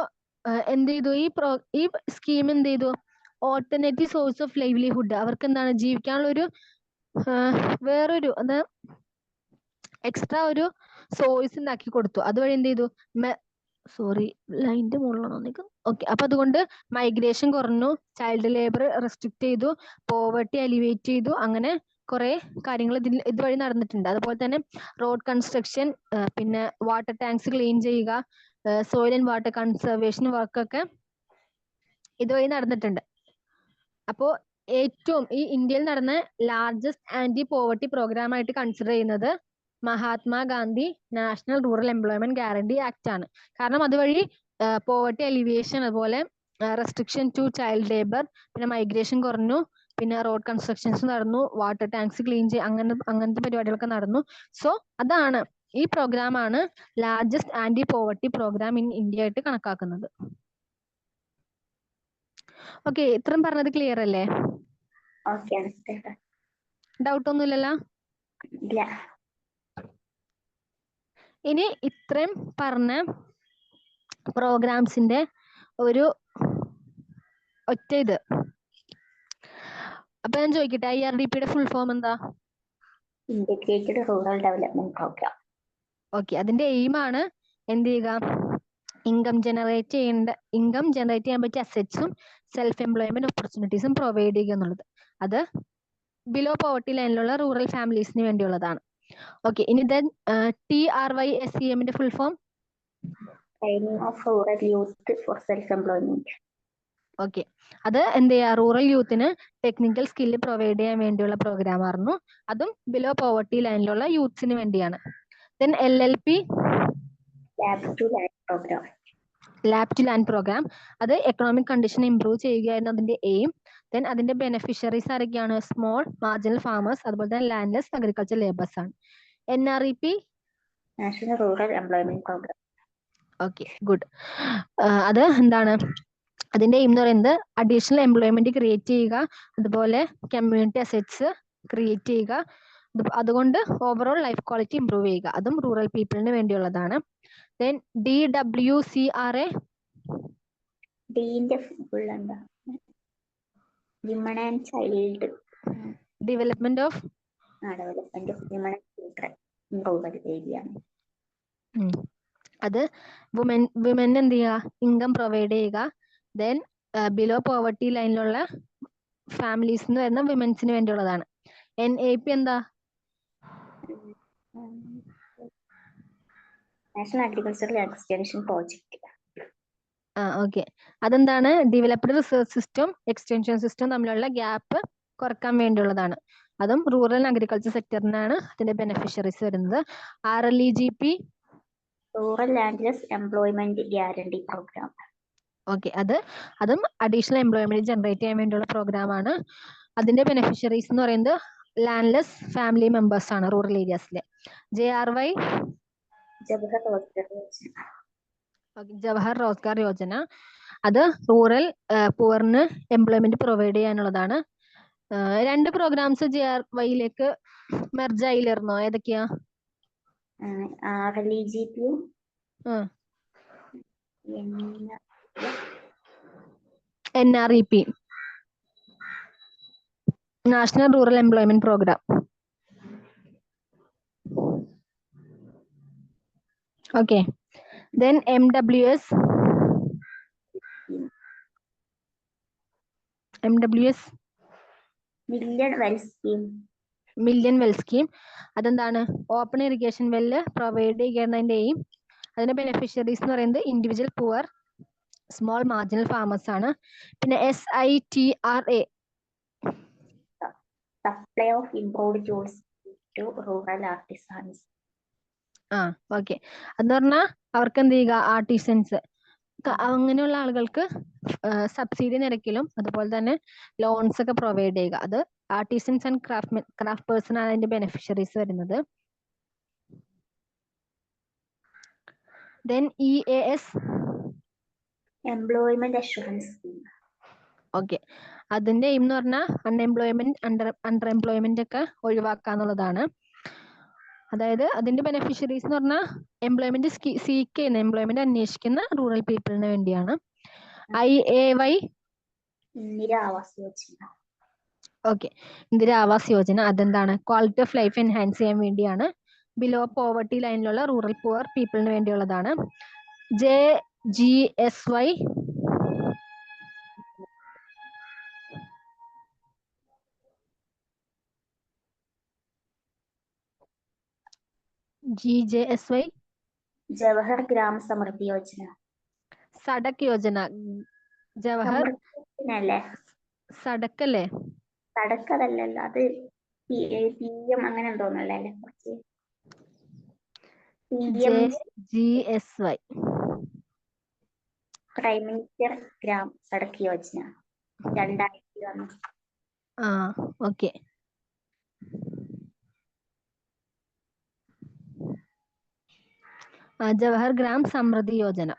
എന്ത് ചെയ്തു? ഈ സ്കീം എന്ത് ചെയ്തു? ഓൾട്ടർനേറ്റീവ് സോഴ്സ് ഓഫ് ലൈവ്ലിഹുഡ്, അവർക്ക് എന്താണ് ജീവിക്കാനുള്ള ഒരു വേറൊരു എക്സ്ട്രാ ഒരു സോഴ്സ് ഉണ്ടാക്കി കൊടുത്തു. അതുവഴി എന്ത് ചെയ്തു? സോറി, ലൈനിന്റെ മുകളിലാണോ? ഓക്കെ, അപ്പൊ അതുകൊണ്ട് മൈഗ്രേഷൻ കുറഞ്ഞു, ചൈൽഡ് ലേബർ റെസ്ട്രിക്ട് ചെയ്തു, പോവർട്ടി അലിവേറ്റ് ചെയ്തു. അങ്ങനെ കുറെ കാര്യങ്ങൾ ഇതുവഴി നടന്നിട്ടുണ്ട്. അതുപോലെ തന്നെ റോഡ് കൺസ്ട്രക്ഷൻ, പിന്നെ വാട്ടർ ടാങ്ക്സ് ക്ലീൻ ചെയ്യുക, സോയിൽ ആൻഡ് വാട്ടർ കൺസർവേഷൻ വർക്കൊക്കെ ഇതുവഴി നടന്നിട്ടുണ്ട്. അപ്പോ ഏറ്റവും ഈ ഇന്ത്യയിൽ നടന്ന ലാർജസ്റ്റ് ആന്റി പോവർട്ടി പ്രോഗ്രാം ആയിട്ട് കൺസിഡർ ചെയ്യുന്നത് Mahatma Gandhi national rural employment guarantee act ആണ്. കാരണം അതുവഴി പോവർട്ടി അലിവിയേഷൻ, അതുപോലെ റെസ്ട്രിക്ഷൻ ടു ചൈൽഡ് ലേബർ, പിന്നെ മൈഗ്രേഷൻ കുറഞ്ഞു, പിന്നെ റോഡ് കൺസ്ട്രക്ഷൻസ് നടന്നു, വാട്ടർ ടാങ്ക്സ് ക്ലീൻ അങ്ങനത്തെ പരിപാടികളൊക്കെ നടന്നു. സോ അതാണ്, ഈ പ്രോഗ്രാം ആണ് largest anti poverty programme in India ആയിട്ട് കണക്കാക്കുന്നത്. ഓക്കെ, ഇത്രയും പറഞ്ഞത് ക്ലിയർ അല്ലേ? ഡൗട്ട് ഒന്നുമില്ലല്ലോ? ഇനി ഇത്രയും പറഞ്ഞ പ്രോഗ്രാംസിന്റെ ഒരു ഒറ്റ ഇത്. അപ്പൊ ഞാൻ ചോദിക്കട്ടെ, IRDPയുടെ ഫുൾ ഫോം എന്താ? Integrated rural development programme. Okay, അതിന്റെ എയിം ആണ് എന്ത് ചെയ്യുക? ഇൻകം ജനറേറ്റ് ചെയ്യാൻ പറ്റിയ അസറ്റ്സും സെൽഫ് എംപ്ലോയ്മെന്റ് ഓപ്പർച്യൂണിറ്റീസും പ്രൊവൈഡ് ചെയ്യുക എന്നുള്ളത്. അത് ബിലോ പോവർട്ടി ലൈനിലുള്ള റൂറൽ ഫാമിലീസിന് വേണ്ടിയുള്ളതാണ്. ഓക്കെ, ഇനി TRYSEMന്റെ full form? Training of rural youth for self employment. Okay, അത് എന്ത് ചെയ്യുക? റൂറൽ യൂത്തിന് ടെക്നിക്കൽ സ്കില്ല് പ്രൊവൈഡ് ചെയ്യാൻ വേണ്ടിയുള്ള പ്രോഗ്രാം ആയിരുന്നു. അതും ബിലോ പോവർട്ടി ലൈനിലുള്ള യൂത്ത്സിന് വേണ്ടിയാണ്. Then LLP, lab to land programme. അത് എക്കണോമിക് കണ്ടീഷൻ ഇംപ്രൂവ് ചെയ്യുകയായിരുന്നു അതിന്റെ എയിം. ദെൻ അതിന്റെ ബെനിഫിഷ്യറീസ് ആരൊക്കെയാണ്? സ്മോൾ മാർജിനൽ ഫാമേഴ്സ്, അതുപോലെ തന്നെ ലാൻഡ്ലെസ് അഗ്രികൾച്ചർ ലേബേഴ്സ് ആണ്. NREP, national rural employment programme. Okay, good. അത് എന്താണ്? അതിന്റെ എയിം എന്ന് പറയുന്നത് അഡീഷണൽ എംപ്ലോയ്മെന്റ് ക്രിയേറ്റ് ചെയ്യുക, അതുപോലെ കമ്മ്യൂണിറ്റി അസറ്റ്സ് ക്രിയേറ്റ് ചെയ്യുക, അതുകൊണ്ട് ഓവറോൾ ലൈഫ് ക്വാളിറ്റി ഇംപ്രൂവ് ചെയ്യുക. അതും റൂറൽ പീപ്പിളിന് വേണ്ടിയുള്ളതാണ്. Then DWCRA, women and child development of women and children in rural area. അത് വിമൻ എന്ത് ചെയ്യുക? ഇൻകം പ്രൊവൈഡ് ചെയ്യുക. ദെൻ ബിലോ പോവർട്ടി ലൈനിലുള്ള ഫാമിലീസിന് വരുന്ന വിമൻസിന് വേണ്ടിയുള്ളതാണ്. NAP എന്താ? National agricultural extension project. Okay, അതെന്താണ്? Developed research system, extension system തമ്മിലുള്ള ഗ്യാപ്പ് കുറക്കാൻ വേണ്ടിയുള്ളതാണ്. അതും റൂറൽ അഗ്രികൾച്ചർ സെക്ടറിനാണ് അതിന്റെ ബെനിഫിഷ്യറീസ് വരുന്നത്. RLEGP, rural landless employment guarantee programme. Okay, അതും അഡീഷണൽ എംപ്ലോയ്മെന്റ് ജനറേറ്റ് ചെയ്യാൻ വേണ്ടിയുള്ള പ്രോഗ്രാം ആണ്. അതിന്റെ ബെനിഫിഷ്യറീസ് എന്ന് പറയുന്നത് ലാൻഡ്ലെസ് ഫാമിലി മെമ്പേഴ്സ് ആണ് റൂറൽ ഏരിയാസിലെ. JRY, ജവഹർ റോസ്ഗാർ യോജന. അത് റൂറൽ പുവറിന് എംപ്ലോയ്മെന്റ് പ്രൊവൈഡ് ചെയ്യാനുള്ളതാണ്. 2 പ്രോഗ്രാംസ് JRYയിലേക്ക് മെർജ് ആയില്ലായിരുന്നോ? ഏതൊക്കെയാ? NREP, national rural employment programme. Okay. Then MWS. MWS. Million Well Scheme. Million well scheme അതെന്താണ് ഓപ്പൺ ഇറിഗേഷൻ വെല്ല് പ്രൊവൈഡ് ചെയ്യുന്നതിന്റെ എയിം അതിന്റെ ബെനിഫിഷ്യറീസ് എന്ന് പറയുന്നത് individual poor small marginal farmers ആണ്. പിന്നെ SITRA Supply of improved tools to rural artisans. Okay അതെന്ന് പറഞ്ഞാൽ അവർക്ക് എന്ത് ചെയ്യുക ആർട്ടിസൻസ് അങ്ങനെയുള്ള ആളുകൾക്ക് സബ്സിഡി നിരക്കിലും അതുപോലെ തന്നെ ലോൺസ് ഒക്കെ പ്രൊവൈഡ് ചെയ്യുക. അത് ആർട്ടിസൻസ് ആൻഡ് ക്രാഫ്റ്റ് പേഴ്സൺ ആണ് അതിന്റെ ബെനിഫിഷ്യറീസ് വരുന്നത്. Then EAS. Employment Assurance Scheme. Okay അതിന്റെ എയിം എന്ന് പറഞ്ഞാൽ അൺഎംപ്ലോയ്മെന്റ് അണ്ടർഎംപ്ലോയ്മെന്റ് ഒക്കെ ഒഴിവാക്കാന്നുള്ളതാണ്. അതായത് അതിന്റെ ബെനിഫിഷ്യറീസ് എന്ന് പറഞ്ഞാൽ എംപ്ലോയ്മെന്റ് സീക്ക് ചെയ്യുന്ന എംപ്ലോയ്മെന്റ് അന്വേഷിക്കുന്ന റൂറൽ പീപ്പിളിന് വേണ്ടിയാണ്. IAY. Indira Awas Yojana. Okay Indira Awas Yojana അതെന്താണ് ക്വാളിറ്റി ഓഫ് ലൈഫ് എൻഹാൻസ് ചെയ്യാൻ വേണ്ടിയാണ്. ബിലോ പോവർട്ടി ലൈനിലുള്ള റൂറൽ പുവർ പീപ്പിളിന് വേണ്ടിയുള്ളതാണ്. JGSY. GJSY. Jawahar Gram Samriddhi Yojana. Sadak Yojana. Jawahar അല്ലേ സഡക് അല്ലേ? സഡക് അതല്ലല്ലോ, അത് PM അങ്ങനെ എന്തോന്നല്ലേ കുറച്ച്. JGSY. Prime minister Gram Sadak Yojana 2001. Okay. Jawahar gram Samriddhi Yojana.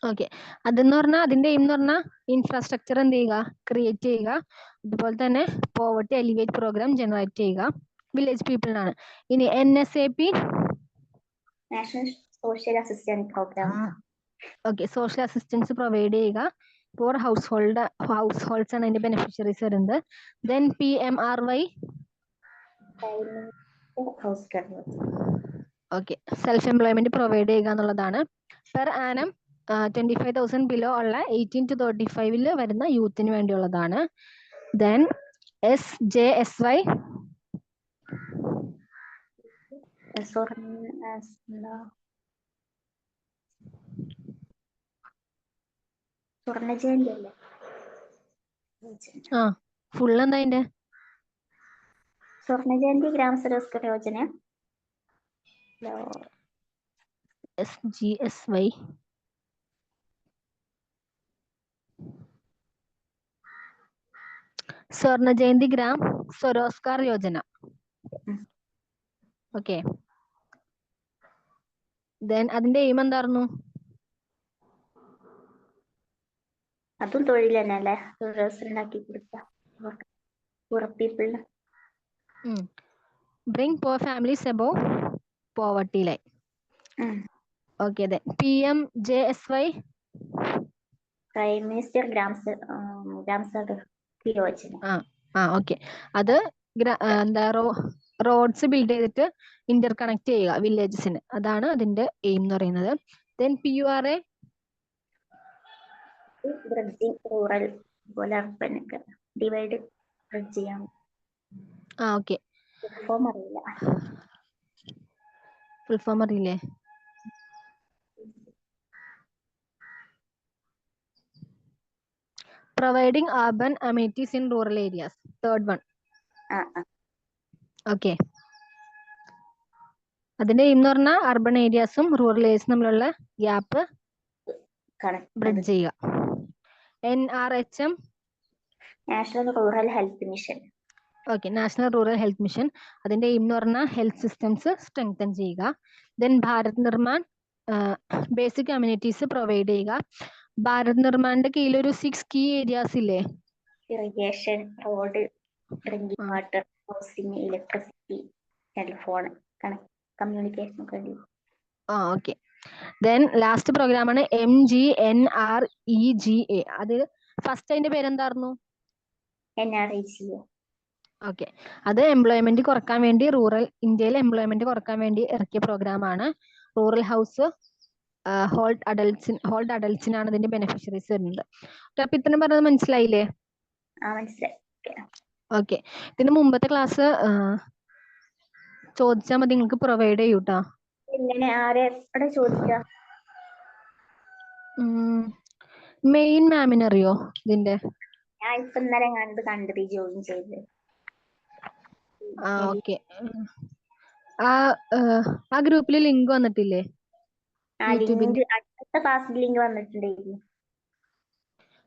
Okay അതെന്ന് പറഞ്ഞാൽ അതിന്റെ എയിം എന്ന് പറഞ്ഞാൽ ഇൻഫ്രാസ്ട്രക്ചർ എന്ത് ചെയ്യുക ക്രിയേറ്റ് ചെയ്യുക, അതുപോലെ തന്നെ പോവർട്ടി എലിവേറ്റ് പ്രോഗ്രാം ജനറേറ്റ് ചെയ്യുക വില്ലേജ് പീപ്പിളിനാണ്. ഇനി NSAP. National social assistance programme. Okay social assistance provide ചെയ്യുക ഫോർ ഹൗസ് ഹോൾഡ്സ് ആണ് അതിന്റെ ബെനിഫിഷ്യറീസ് വരുന്നത്. Then PMRY. Okay self employment provide ചെയ്യുക എന്നുള്ളതാണ്. പെർ ആനം 25,000 ബിലോ ഉള്ള 18 to 35 വരുന്ന യൂത്തിന് വേണ്ടിയുള്ളതാണ്. Then SJSY. ഫുൾ എന്താ അതിന്റെ? സ്വർണ്ണജയന്തി ഗ്രാമ സരോസ്കർ Yojana. SGSY. Swarna Jayanti Gram Swarozgar Yojana. Okay then അതിന്റെ എയിം എന്തായിരുന്നു? അതും തൊഴിൽ തന്നെ അല്ലേ, തൊഴിലവസരം ഉണ്ടാക്കി കൊടുക്കുക പീപ്പിളിന്. Bring poor families above poverty line. Okay then PMJSY. Prime minister Gram Sadak Yojana. Okay അത് എന്താ റോഡ്സ് ബിൽഡ് ചെയ്തിട്ട് ഇന്റർ കണക്ട് ചെയ്യുക വില്ലേജസിന്, അതാണ് അതിന്റെ എയിം എന്ന് പറയുന്നത്. Then PURA. ബ്രിഡ്ജിംഗ് റൂറൽ പോലെ അർബനൊക്കെ ഡിവൈഡ് ബ്രിഡ്ജ് ചെയ്യാം. ഓക്കെ ഫുൾ അറിയില്ല. ഫുൾ ഫോം അറിയില്ലേ? Providing urban amenities in rural areas. Third one. Okay അതിന്റെ എയിം എന്ന് പറഞ്ഞാൽ അർബൻ ഏരിയാസും റൂറൽ ഏരിയസും തമ്മിലുള്ള ഗ്യാപ്പ് ബ്രിഡ്ജ് ചെയ്യുക. NRHM. National rural health mission. Okay national rural health mission അതിന്റെ എയിം എന്ന് പറഞ്ഞാൽ ഹെൽത്ത് സിസ്റ്റംസ് സ്ട്രെങ്തൻ ചെയ്യുക. Then Bharat Nirman basic communities provide ചെയ്യുക. ഭാരത് നിർമ്മാണിന്റെ കീഴിൽ ഒരു 6 കീ ഏരിയാസ് ഇല്ലേ? Irrigation, road, drinking water, housing, electricity, telephone, communication ഒക്കെ. ഓക്കെ ദെൻ ലാസ്റ്റ് പ്രോഗ്രാം ആണ് MGNREGA. അത് ഫസ്റ്റ് അതിന്റെ പേരെന്തായിരുന്നു? NREGA. ഓക്കെ, അത് എംപ്ലോയ്മെന്റ് കുറക്കാൻ വേണ്ടി ഇന്ത്യയിലെ എംപ്ലോയ്മെന്റ് കുറക്കാൻ വേണ്ടി ഇറക്കിയ പ്രോഗ്രാമാണ് റൂറൽ ഹൗസ് ഹോൾഡ് അഡൽട്സിനാണ് ഇതിന്റെ ബെനിഫിഷ്യറീസ് വരുന്നത്. അപ്പൊ ഇത്രയും പറഞ്ഞത് മനസ്സിലായില്ലേ? മനസ്സിലായി. ഓക്കെ, ഇതിന് മുമ്പത്തെ ക്ലാസ് ചോദിച്ചാൽ മതി, നിങ്ങൾക്ക് പ്രൊവൈഡ് ചെയ്യൂട്ടാ. എങ്ങനെ ആരെ ചോദിക്കുക? മെയിൻ മാമിന് അറിയോ ഇതിന്റെ? ഞാൻ ഇപ്പൊ ഇന്നലെ കണ്ടത് ജോയിൻ ചെയ്ത്. ഓക്കെ, ആ ഗ്രൂപ്പിൽ ലിങ്ക് വന്നിട്ടില്ലേ? യൂട്യൂബിന്റെ അടുത്ത ക്ലാസ് ലിങ്ക് വന്നിട്ടുണ്ടായിരുന്നു.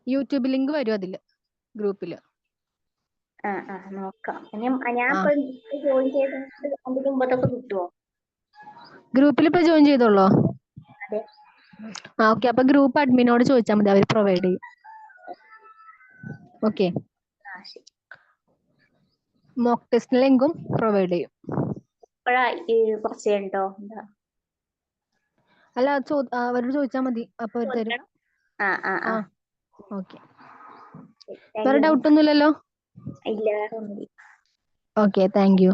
യൂട്യൂബ് ലിങ്ക് വരും അതില് ഗ്രൂപ്പില്. നോക്കാം. ഞാൻ ഇപ്പൊ ജോയിൻ ചെയ്തിട്ട് അതിന് മുമ്പത്തൊക്കെ കിട്ടുമോ? ഗ്രൂപ്പിൽ ഇപ്പൊ ജോയിൻ ചെയ്തോളൂ. അതെ. ഓക്കെ, അപ്പൊ ഗ്രൂപ്പ് അഡ്മിനോട് ചോദിച്ചാൽ മതി, അവർ പ്രൊവൈഡ് ചെയ്യും. ഓക്കെ, മോക്ക് ടെസ്റ്റ് ലിങ്കും പ്രൊവൈഡ് ചെയ്യും. കുറച്ച് ഉണ്ടോ? അല്ല, അവരോട് ചോദിച്ചാൽ മതി, അപ്പൊ അവർ തരും. ഓക്കെ, വേറെ ഡൗട്ട് ഒന്നുമില്ലല്ലോ? ഇല്ല, വേറെ ഒന്നുമില്ല. Okay, thank you.